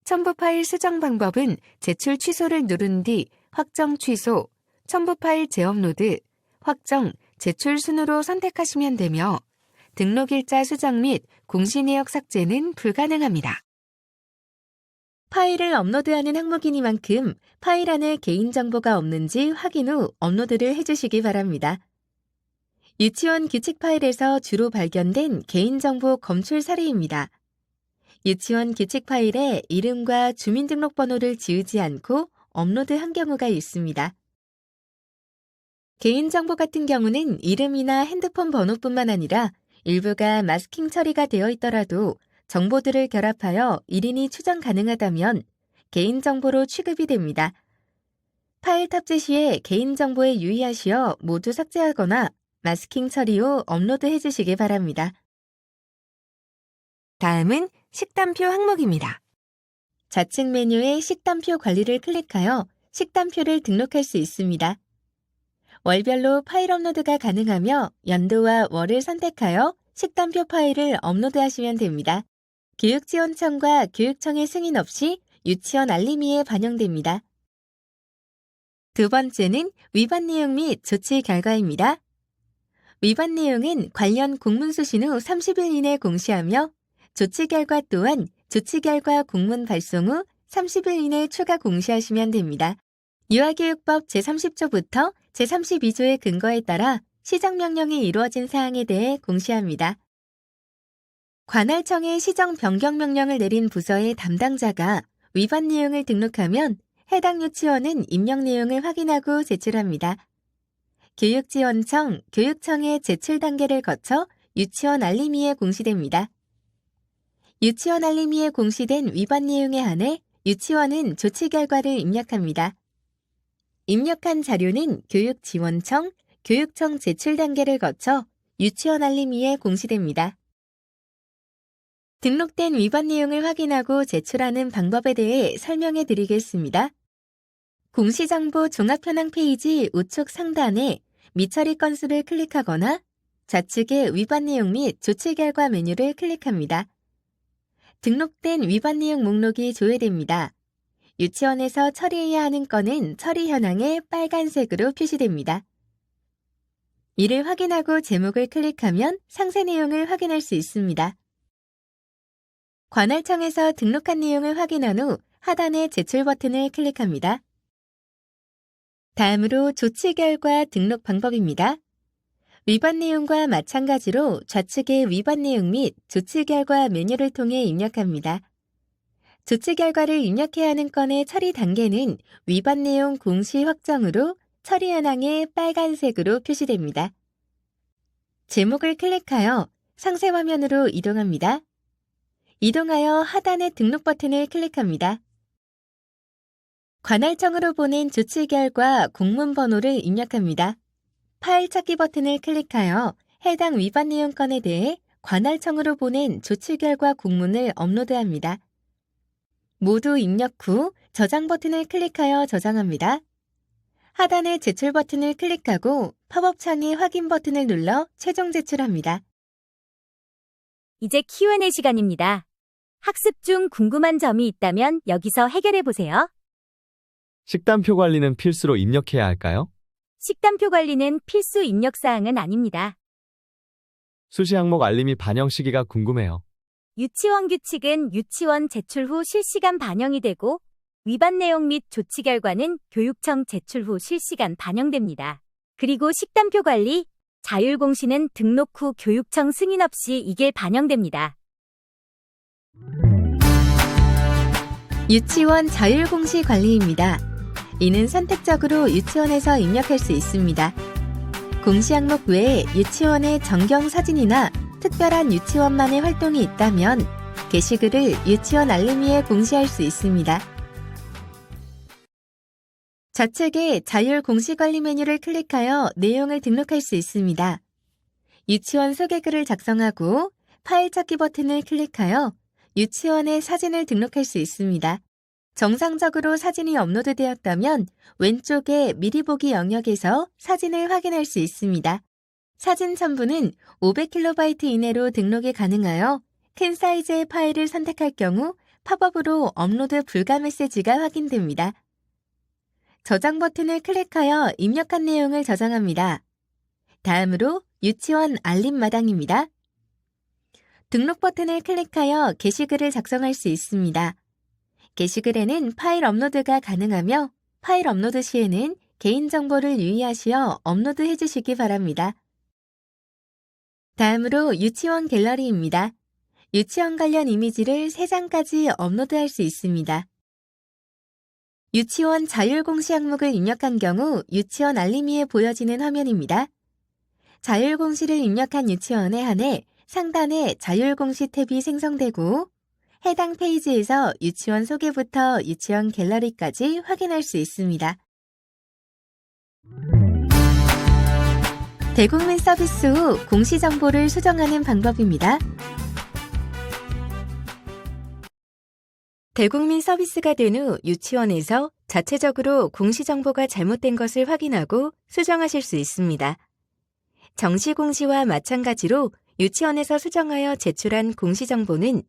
첨부 파일 수정 방법은 제출 취소를 누른 뒤 확정 취소, 첨부 파일 재업로드, 확정, 제출 순으로 선택하시면 되며 등록일자 수정 및 공시 내역 삭제는 불가능합니다. 파일을 업로드하는 항목이니만큼 파일 안에 개인정보가 없는지 확인 후 업로드를 해주시기 바랍니다. 유치원 규칙 파일에서 주로 발견된 개인정보 검출 사례입니다. 유치원 규칙 파일에 이름과 주민등록번호를 지우지 않고 업로드한 경우가 있습니다. 개인정보 같은 경우는 이름이나 핸드폰 번호뿐만 아니라 일부가 마스킹 처리가 되어 있더라도 정보들을 결합하여 1인이 추정 가능하다면 개인정보로 취급이 됩니다. 파일 탑재 시에 개인정보에 유의하시어 모두 삭제하거나 마스킹 처리 후 업로드 해주시기 바랍니다. 다음은 식단표 항목입니다. 좌측 메뉴의 식단표 관리를 클릭하여 식단표를 등록할 수 있습니다. 월별로 파일 업로드가 가능하며 연도와 월을 선택하여 식단표 파일을 업로드하시면 됩니다. 교육지원청과 교육청의 승인 없이 유치원 알림이에 반영됩니다. 두 번째는 위반 내용 및 조치 결과입니다. 위반 내용은 관련 공문 수신 후 30일 이내 공시하며 조치 결과 또한 조치 결과 공문 발송 후 30일 이내 추가 공시하시면 됩니다. 유아교육법 제30조부터 제32조의 근거에 따라 시정명령이 이루어진 사항에 대해 공시합니다. 관할청에 시정 변경 명령을 내린 부서의 담당자가 위반 내용을 등록하면 해당 유치원은 입력 내용을 확인하고 제출합니다. 교육지원청, 교육청의 제출 단계를 거쳐 유치원 알림이에 공시됩니다. 유치원 알림이에 공시된 위반 내용에 한해 유치원은 조치 결과를 입력합니다. 입력한 자료는 교육지원청, 교육청 제출 단계를 거쳐 유치원 알림이에 공시됩니다. 등록된 위반 내용을 확인하고 제출하는 방법에 대해 설명해 드리겠습니다. 공시정보 종합현황 페이지 우측 상단에 미처리 건수를 클릭하거나 좌측에 위반 내용 및 조치 결과 메뉴를 클릭합니다. 등록된 위반 내용 목록이 조회됩니다. 유치원에서 처리해야 하는 건은 처리 현황에 빨간색으로 표시됩니다. 이를 확인하고 제목을 클릭하면 상세 내용을 확인할 수 있습니다. 관할청에서 등록한 내용을 확인한 후 하단의 제출 버튼을 클릭합니다. 다음으로 조치 결과 등록 방법입니다. 위반 내용과 마찬가지로 좌측의 위반 내용 및 조치 결과 메뉴를 통해 입력합니다. 조치 결과를 입력해야 하는 건의 처리 단계는 위반 내용 공시 확정으로 처리 현황에 빨간색으로 표시됩니다. 제목을 클릭하여 상세 화면으로 이동합니다. 이동하여 하단의 등록 버튼을 클릭합니다. 관할청으로 보낸 조치 결과 공문 번호를 입력합니다. 파일 찾기 버튼을 클릭하여 해당 위반 내용 건에 대해 관할청으로 보낸 조치 결과 공문을 업로드합니다. 모두 입력 후 저장 버튼을 클릭하여 저장합니다. 하단의 제출 버튼을 클릭하고 팝업 창의 확인 버튼을 눌러 최종 제출합니다. 이제 Q&A 시간입니다. 학습 중 궁금한 점이 있다면 여기서 해결해 보세요. 식단표 관리는 필수로 입력해야 할까요? 식단표 관리는 필수 입력 사항은 아닙니다. 수시 항목 알림이 반영 시기가 궁금해요. 유치원 규칙은 유치원 제출 후 실시간 반영이 되고 위반 내용 및 조치 결과는 교육청 제출 후 실시간 반영됩니다. 그리고 식단표 관리, 자율공시는 등록 후 교육청 승인 없이 이게 반영됩니다. 유치원 자율공시 관리입니다. 이는 선택적으로 유치원에서 입력할 수 있습니다. 공시 항목 외에 유치원의 전경 사진이나 특별한 유치원만의 활동이 있다면 게시글을 유치원 알림이에 공시할 수 있습니다. 좌측에 자율 공시 관리 메뉴를 클릭하여 내용을 등록할 수 있습니다. 유치원 소개글을 작성하고 파일 찾기 버튼을 클릭하여 유치원의 사진을 등록할 수 있습니다. 정상적으로 사진이 업로드되었다면 왼쪽에 미리 보기 영역에서 사진을 확인할 수 있습니다. 사진 첨부는 500KB 이내로 등록이 가능하여 큰 사이즈의 파일을 선택할 경우 팝업으로 업로드 불가 메시지가 확인됩니다. 저장 버튼을 클릭하여 입력한 내용을 저장합니다. 다음으로 유치원 알림 마당입니다. 등록 버튼을 클릭하여 게시글을 작성할 수 있습니다. 게시글에는 파일 업로드가 가능하며 파일 업로드 시에는 개인정보를 유의하시어 업로드해 주시기 바랍니다. 다음으로 유치원 갤러리입니다. 유치원 관련 이미지를 3장까지 업로드할 수 있습니다. 유치원 자율공시 항목을 입력한 경우 유치원 알림이에 보여지는 화면입니다. 자율공시를 입력한 유치원에 한해 상단에 자율공시 탭이 생성되고 해당 페이지에서 유치원 소개부터 유치원 갤러리까지 확인할 수 있습니다. 대국민 서비스 후 공시 정보를 수정하는 방법입니다. 대국민 서비스가 된 후 유치원에서 자체적으로 공시 정보가 잘못된 것을 확인하고 수정하실 수 있습니다. 정시 공시와 마찬가지로 유치원에서 수정하여 제출한 공시 정보는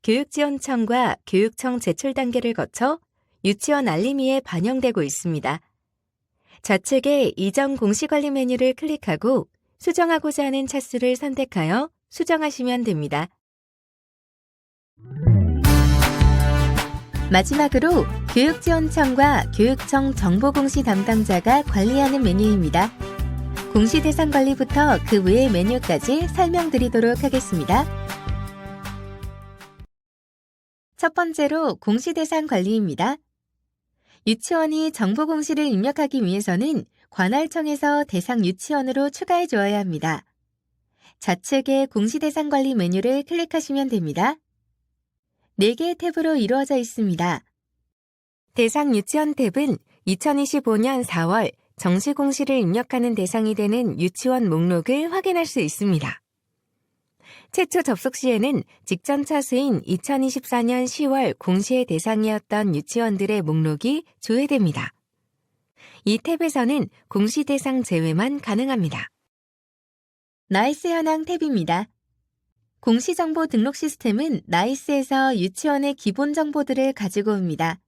교육지원청과 교육청 제출 단계를 거쳐 유치원 알림이에 반영되고 있습니다. 좌측에 이전 공시관리 메뉴를 클릭하고 수정하고자 하는 차수를 선택하여 수정하시면 됩니다. 마지막으로 교육지원청과 교육청 정보공시 담당자가 관리하는 메뉴입니다. 공시 대상 관리부터 그 외의 메뉴까지 설명드리도록 하겠습니다. 첫 번째로 공시 대상 관리입니다. 유치원이 정보 공시를 입력하기 위해서는 관할청에서 대상 유치원으로 추가해 주어야 합니다. 좌측에 공시 대상 관리 메뉴를 클릭하시면 됩니다. 4개의 탭으로 이루어져 있습니다. 대상 유치원 탭은 2025년 4월 정시 공시를 입력하는 대상이 되는 유치원 목록을 확인할 수 있습니다. 최초 접속 시에는 직전 차수인 2024년 10월 공시의 대상이었던 유치원들의 목록이 조회됩니다. 이 탭에서는 공시 대상 제외만 가능합니다. 나이스 현황 탭입니다. 공시정보 등록 시스템은 나이스에서 유치원의 기본 정보들을 가지고 옵니다.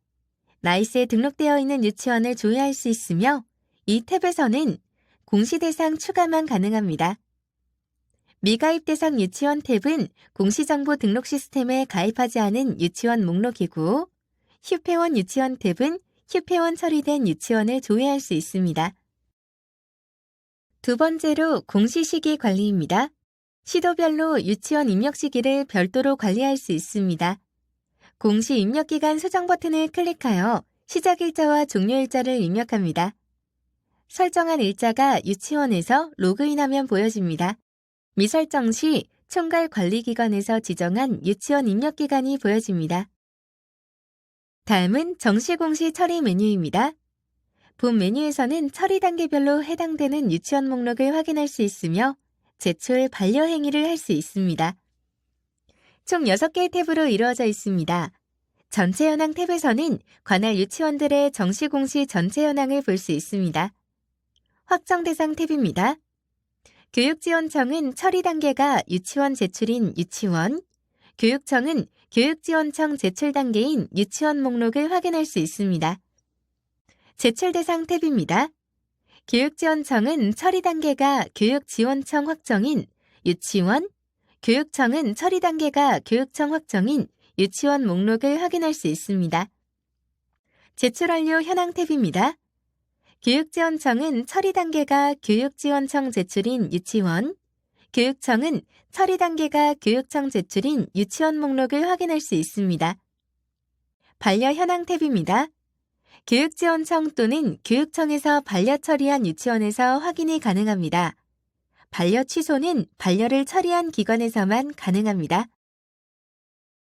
나이스에 등록되어 있는 유치원을 조회할 수 있으며 이 탭에서는 공시 대상 추가만 가능합니다. 미가입 대상 유치원 탭은 공시정보 등록 시스템에 가입하지 않은 유치원 목록이고 휴폐원 유치원 탭은 휴폐원 처리된 유치원을 조회할 수 있습니다. 두 번째로 공시 시기 관리입니다. 시도별로 유치원 입력 시기를 별도로 관리할 수 있습니다. 공시 입력기간 수정 버튼을 클릭하여 시작 일자와 종료 일자를 입력합니다. 설정한 일자가 유치원에서 로그인하면 보여집니다. 미설정 시 총괄 관리기관에서 지정한 유치원 입력기간이 보여집니다. 다음은 정시공시 처리 메뉴입니다. 본 메뉴에서는 처리 단계별로 해당되는 유치원 목록을 확인할 수 있으며 제출 반려 행위를 할 수 있습니다. 총 6개의 탭으로 이루어져 있습니다. 전체 현황 탭에서는 관할 유치원들의 정시공시 전체 현황을 볼 수 있습니다. 확정 대상 탭입니다. 교육지원청은 처리 단계가 유치원 제출인 유치원, 교육청은 교육지원청 제출 단계인 유치원 목록을 확인할 수 있습니다. 제출 대상 탭입니다. 교육지원청은 처리 단계가 교육지원청 확정인 유치원, 교육청은 처리 단계가 교육청 확정인 유치원 목록을 확인할 수 있습니다. 제출 완료 현황 탭입니다. 교육지원청은 처리 단계가 교육지원청 제출인 유치원, 교육청은 처리 단계가 교육청 제출인 유치원 목록을 확인할 수 있습니다. 반려 현황 탭입니다. 교육지원청 또는 교육청에서 반려 처리한 유치원에서 확인이 가능합니다. 반려 취소는 반려를 처리한 기관에서만 가능합니다.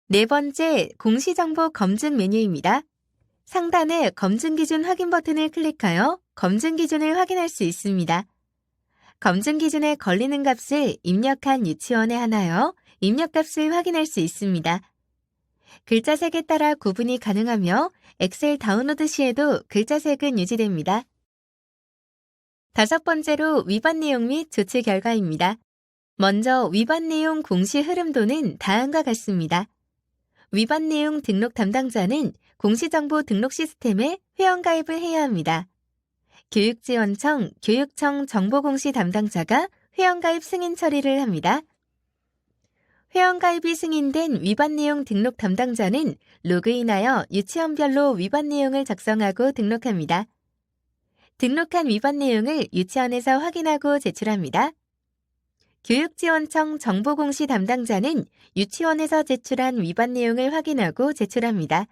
네 번째, 공시정보 검증 메뉴입니다. 상단에 검증 기준 확인 버튼을 클릭하여 검증 기준을 확인할 수 있습니다. 검증 기준에 걸리는 값을 입력한 유치원에 하나여 입력값을 확인할 수 있습니다. 글자 색에 따라 구분이 가능하며 엑셀 다운로드 시에도 글자 색은 유지됩니다. 다섯 번째로 위반 내용 및 조치 결과입니다. 먼저 위반 내용 공시 흐름도는 다음과 같습니다. 위반 내용 등록 담당자는 공시정보 등록 시스템에 회원가입을 해야 합니다. 교육지원청, 교육청 정보공시 담당자가 회원가입 승인 처리를 합니다. 회원가입이 승인된 위반 내용 등록 담당자는 로그인하여 유치원별로 위반 내용을 작성하고 등록합니다. 등록한 위반 내용을 유치원에서 확인하고 제출합니다. 교육지원청 정보공시 담당자는 유치원에서 제출한 위반 내용을 확인하고 제출합니다.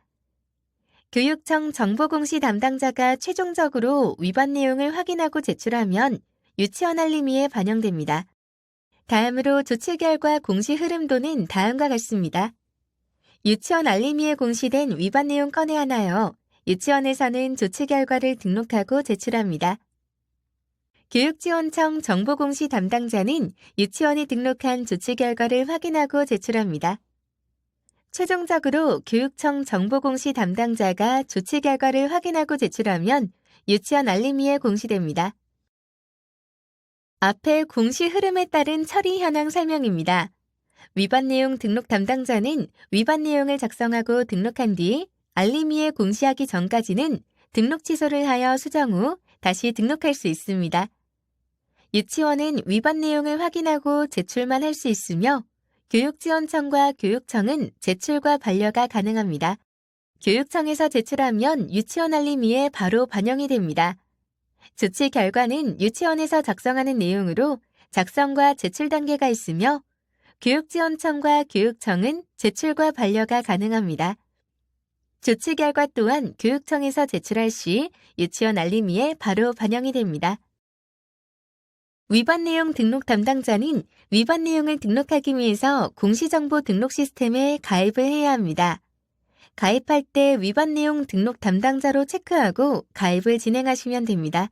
교육청 정보공시 담당자가 최종적으로 위반 내용을 확인하고 제출하면 유치원 알림이에 반영됩니다. 다음으로 조치 결과 공시 흐름도는 다음과 같습니다. 유치원 알림이에 공시된 위반 내용 건에 하나여 유치원에서는 조치 결과를 등록하고 제출합니다. 교육지원청 정보공시 담당자는 유치원이 등록한 조치 결과를 확인하고 제출합니다. 최종적으로 교육청 정보공시 담당자가 조치 결과를 확인하고 제출하면 유치원 알림이에 공시됩니다. 앞에 공시 흐름에 따른 처리 현황 설명입니다. 위반 내용 등록 담당자는 위반 내용을 작성하고 등록한 뒤 알림이에 공시하기 전까지는 등록 취소를 하여 수정 후 다시 등록할 수 있습니다. 유치원은 위반 내용을 확인하고 제출만 할 수 있으며 교육지원청과 교육청은 제출과 반려가 가능합니다. 교육청에서 제출하면 유치원 알림이에 바로 반영이 됩니다. 조치 결과는 유치원에서 작성하는 내용으로 작성과 제출 단계가 있으며 교육지원청과 교육청은 제출과 반려가 가능합니다. 조치 결과 또한 교육청에서 제출할 시 유치원 알림이에 바로 반영이 됩니다. 위반 내용 등록 담당자는 위반 내용을 등록하기 위해서 공시정보 등록 시스템에 가입을 해야 합니다. 가입할 때 위반 내용 등록 담당자로 체크하고 가입을 진행하시면 됩니다.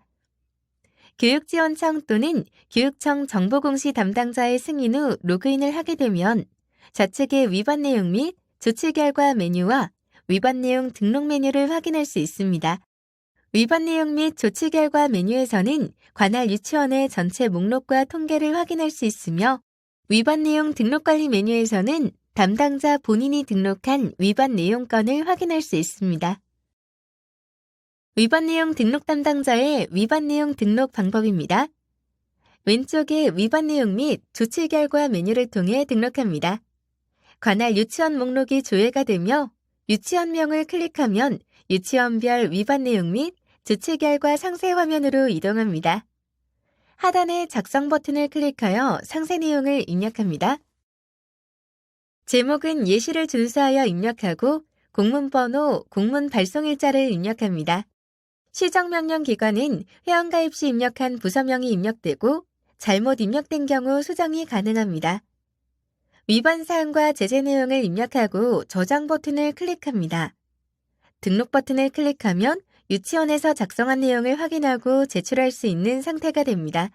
교육지원청 또는 교육청 정보공시 담당자의 승인 후 로그인을 하게 되면 좌측의 위반 내용 및 조치 결과 메뉴와 위반 내용 등록 메뉴를 확인할 수 있습니다. 위반 내용 및 조치 결과 메뉴에서는 관할 유치원의 전체 목록과 통계를 확인할 수 있으며 위반 내용 등록 관리 메뉴에서는 담당자 본인이 등록한 위반 내용 건을 확인할 수 있습니다. 위반 내용 등록 담당자의 위반 내용 등록 방법입니다. 왼쪽에 위반 내용 및 조치 결과 메뉴를 통해 등록합니다. 관할 유치원 목록이 조회가 되며 유치원명을 클릭하면 유치원별 위반 내용 및 조치 결과 상세 화면으로 이동합니다. 하단의 작성 버튼을 클릭하여 상세 내용을 입력합니다. 제목은 예시를 준수하여 입력하고 공문번호, 공문 발송일자를 입력합니다. 시정명령 기관은 회원가입 시 입력한 부서명이 입력되고 잘못 입력된 경우 수정이 가능합니다. 위반 사항과 제재 내용을 입력하고 저장 버튼을 클릭합니다. 등록 버튼을 클릭하면 유치원에서 작성한 내용을 확인하고 제출할 수 있는 상태가 됩니다.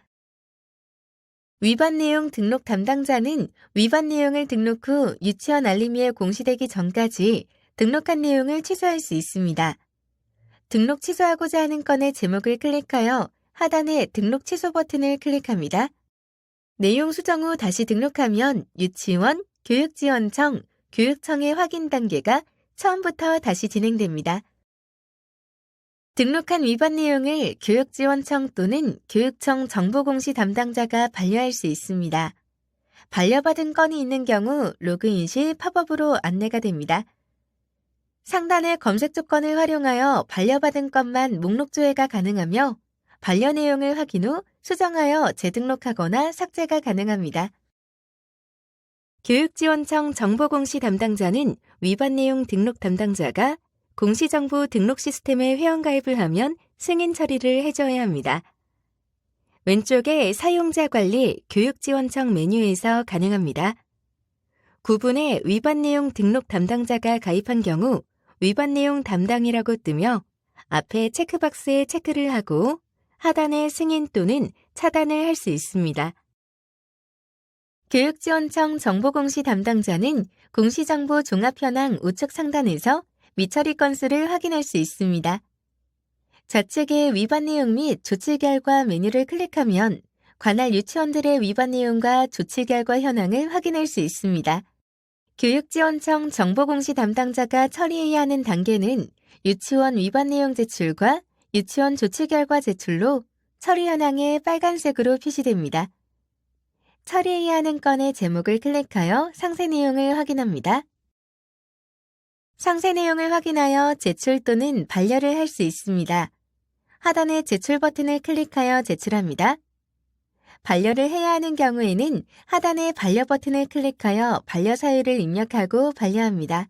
위반 내용 등록 담당자는 위반 내용을 등록 후 유치원 알림이에 공시되기 전까지 등록한 내용을 취소할 수 있습니다. 등록 취소하고자 하는 건의 제목을 클릭하여 하단의 등록 취소 버튼을 클릭합니다. 내용 수정 후 다시 등록하면 유치원, 교육지원청, 교육청의 확인 단계가 처음부터 다시 진행됩니다. 등록한 위반 내용을 교육지원청 또는 교육청 정보공시 담당자가 반려할 수 있습니다. 반려받은 건이 있는 경우 로그인 시 팝업으로 안내가 됩니다. 상단의 검색 조건을 활용하여 반려받은 건만 목록 조회가 가능하며 반려 내용을 확인 후 수정하여 재등록하거나 삭제가 가능합니다. 교육지원청 정보공시 담당자는 위반 내용 등록 담당자가 공시정보 등록 시스템에 회원가입을 하면 승인 처리를 해줘야 합니다. 왼쪽에 사용자 관리 교육지원청 메뉴에서 가능합니다. 9분에 위반 내용 등록 담당자가 가입한 경우 위반 내용 담당이라고 뜨며 앞에 체크박스에 체크를 하고 하단에 승인 또는 차단을 할 수 있습니다. 교육지원청 정보공시 담당자는 공시정보 종합현황 우측 상단에서 미처리 건수를 확인할 수 있습니다. 좌측의 위반 내용 및 조치 결과 메뉴를 클릭하면 관할 유치원들의 위반 내용과 조치 결과 현황을 확인할 수 있습니다. 교육지원청 정보공시 담당자가 처리해야 하는 단계는 유치원 위반 내용 제출과 유치원 조치 결과 제출로 처리 현황에 빨간색으로 표시됩니다. 처리해야 하는 건의 제목을 클릭하여 상세 내용을 확인합니다. 상세 내용을 확인하여 제출 또는 반려를 할 수 있습니다. 하단의 제출 버튼을 클릭하여 제출합니다. 반려를 해야 하는 경우에는 하단의 반려 버튼을 클릭하여 반려 사유를 입력하고 반려합니다.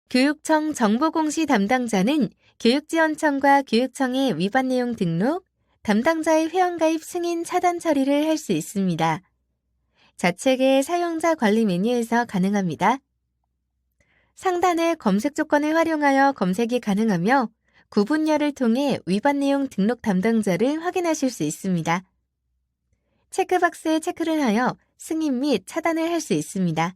교육청 정보공시 담당자는 교육지원청과 교육청의 위반 내용 등록, 담당자의 회원가입 승인 차단 처리를 할 수 있습니다. 좌측의 사용자 관리 메뉴에서 가능합니다. 상단의 검색 조건을 활용하여 검색이 가능하며 구분열을 통해 위반 내용 등록 담당자를 확인하실 수 있습니다. 체크박스에 체크를 하여 승인 및 차단을 할 수 있습니다.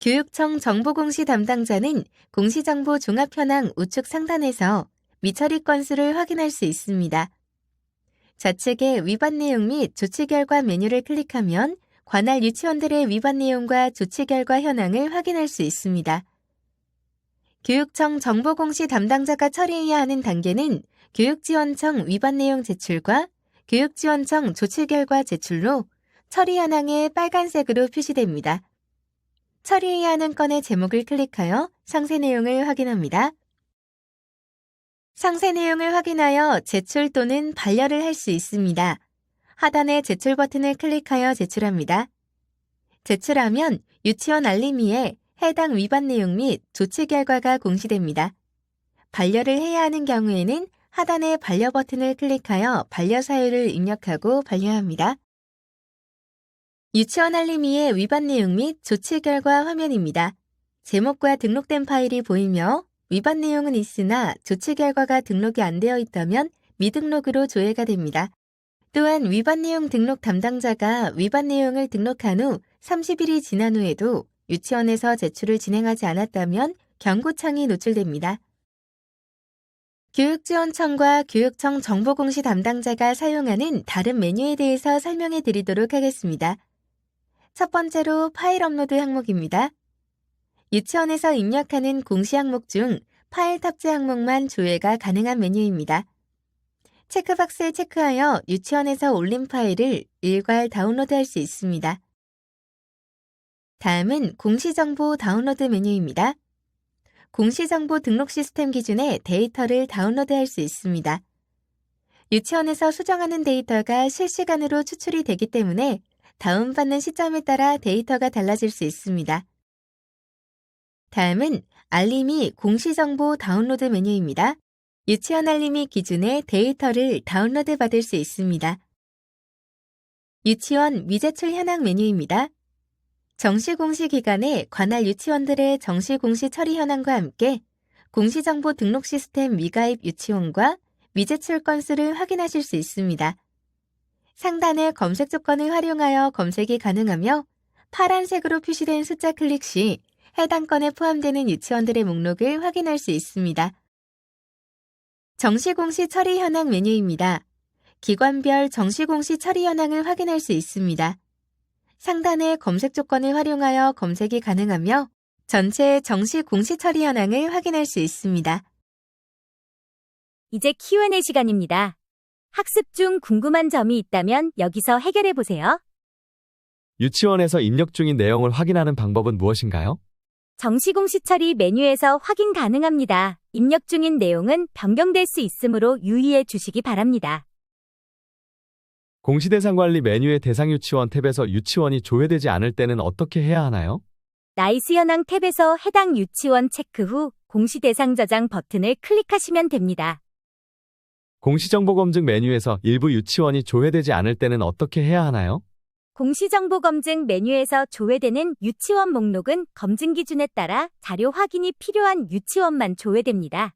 교육청 정보공시 담당자는 공시정보 종합현황 우측 상단에서 미처리 건수를 확인할 수 있습니다. 좌측의 위반 내용 및 조치 결과 메뉴를 클릭하면 관할 유치원들의 위반 내용과 조치 결과 현황을 확인할 수 있습니다. 교육청 정보공시 담당자가 처리해야 하는 단계는 교육지원청 위반 내용 제출과 교육지원청 조치 결과 제출로 처리 현황에 빨간색으로 표시됩니다. 처리해야 하는 건의 제목을 클릭하여 상세 내용을 확인합니다. 상세 내용을 확인하여 제출 또는 반려를 할 수 있습니다. 하단의 제출 버튼을 클릭하여 제출합니다. 제출하면 유치원 알림이에 해당 위반 내용 및 조치 결과가 공시됩니다. 반려를 해야 하는 경우에는 하단의 반려 버튼을 클릭하여 반려 사유를 입력하고 반려합니다. 유치원 알림이의 위반 내용 및 조치 결과 화면입니다. 제목과 등록된 파일이 보이며 위반 내용은 있으나 조치 결과가 등록이 안 되어 있다면 미등록으로 조회가 됩니다. 또한 위반 내용 등록 담당자가 위반 내용을 등록한 후 30일이 지난 후에도 유치원에서 제출을 진행하지 않았다면 경고창이 노출됩니다. 교육지원청과 교육청 정보공시 담당자가 사용하는 다른 메뉴에 대해서 설명해 드리도록 하겠습니다. 첫 번째로 파일 업로드 항목입니다. 유치원에서 입력하는 공시 항목 중 파일 탑재 항목만 조회가 가능한 메뉴입니다. 체크박스에 체크하여 유치원에서 올린 파일을 일괄 다운로드할 수 있습니다. 다음은 공시정보 다운로드 메뉴입니다. 공시정보 등록 시스템 기준의 데이터를 다운로드할 수 있습니다. 유치원에서 수정하는 데이터가 실시간으로 추출이 되기 때문에 다운받는 시점에 따라 데이터가 달라질 수 있습니다. 다음은 알림이 공시정보 다운로드 메뉴입니다. 유치원 알림이 기준의 데이터를 다운로드 받을 수 있습니다. 유치원 미제출 현황 메뉴입니다. 정시공시 기간에 관할 유치원들의 정시공시 처리 현황과 함께 공시정보 등록 시스템 미가입 유치원과 미제출 건수를 확인하실 수 있습니다. 상단의 검색 조건을 활용하여 검색이 가능하며 파란색으로 표시된 숫자 클릭 시 해당 건에 포함되는 유치원들의 목록을 확인할 수 있습니다. 정시공시 처리 현황 메뉴입니다. 기관별 정시공시 처리 현황을 확인할 수 있습니다. 상단의 검색 조건을 활용하여 검색이 가능하며 전체 정시공시 처리 현황을 확인할 수 있습니다. 이제 Q&A 시간입니다. 학습 중 궁금한 점이 있다면 여기서 해결해 보세요. 유치원에서 입력 중인 내용을 확인하는 방법은 무엇인가요? 정시공시 처리 메뉴에서 확인 가능합니다. 입력 중인 내용은 변경될 수 있으므로 유의해 주시기 바랍니다. 공시대상 관리 메뉴의 대상 유치원 탭에서 유치원이 조회되지 않을 때는 어떻게 해야 하나요? 나이스 현황 탭에서 해당 유치원 체크 후 공시 대상 저장 버튼을 클릭하시면 됩니다. 공시정보 검증 메뉴에서 일부 유치원이 조회되지 않을 때는 어떻게 해야 하나요? 공시정보 검증 메뉴에서 조회되는 유치원 목록은 검증 기준에 따라 자료 확인이 필요한 유치원만 조회됩니다.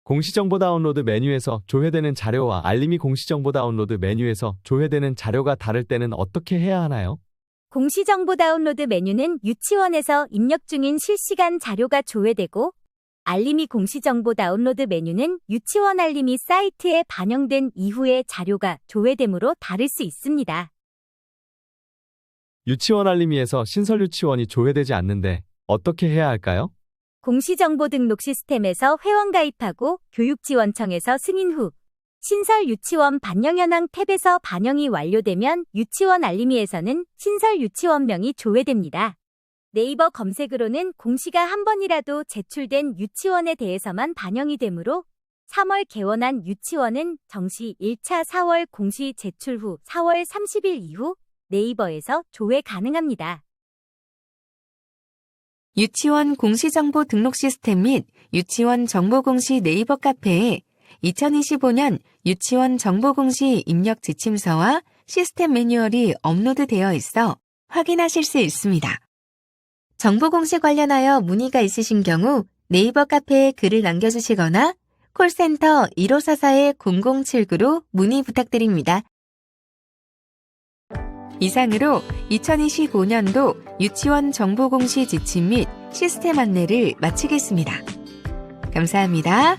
공시정보 다운로드 메뉴에서 조회되는 자료와 알림이 공시정보 다운로드 메뉴에서 조회되는 자료가 다를 때는 어떻게 해야 하나요? 공시정보 다운로드 메뉴는 유치원에서 입력 중인 실시간 자료가 조회되고, 알림이 공시정보 다운로드 메뉴는 유치원 알림이 사이트에 반영된 이후에 자료가 조회되므로 다를 수 있습니다. 유치원 알림이에서 신설 유치원이 조회되지 않는데 어떻게 해야 할까요? 공시정보 등록 시스템에서 회원 가입하고 교육지원청에서 승인 후 신설 유치원 반영 현황 탭에서 반영이 완료되면 유치원 알림이에서는 신설 유치원명이 조회됩니다. 네이버 검색으로는 공시가 한 번이라도 제출된 유치원에 대해서만 반영이 되므로 3월 개원한 유치원은 정시 1차 4월 공시 제출 후 4월 30일 이후 네이버에서 조회 가능합니다. 유치원 공시정보 등록 시스템 및 유치원 정보공시 네이버 카페에 2025년 유치원 정보공시 입력 지침서와 시스템 매뉴얼이 업로드되어 있어 확인하실 수 있습니다. 정보공시 관련하여 문의가 있으신 경우 네이버 카페에 글을 남겨주시거나 콜센터 1544-0079로 문의 부탁드립니다. 이상으로 2025년도 유치원 정보공시 지침 및 시스템 안내를 마치겠습니다. 감사합니다.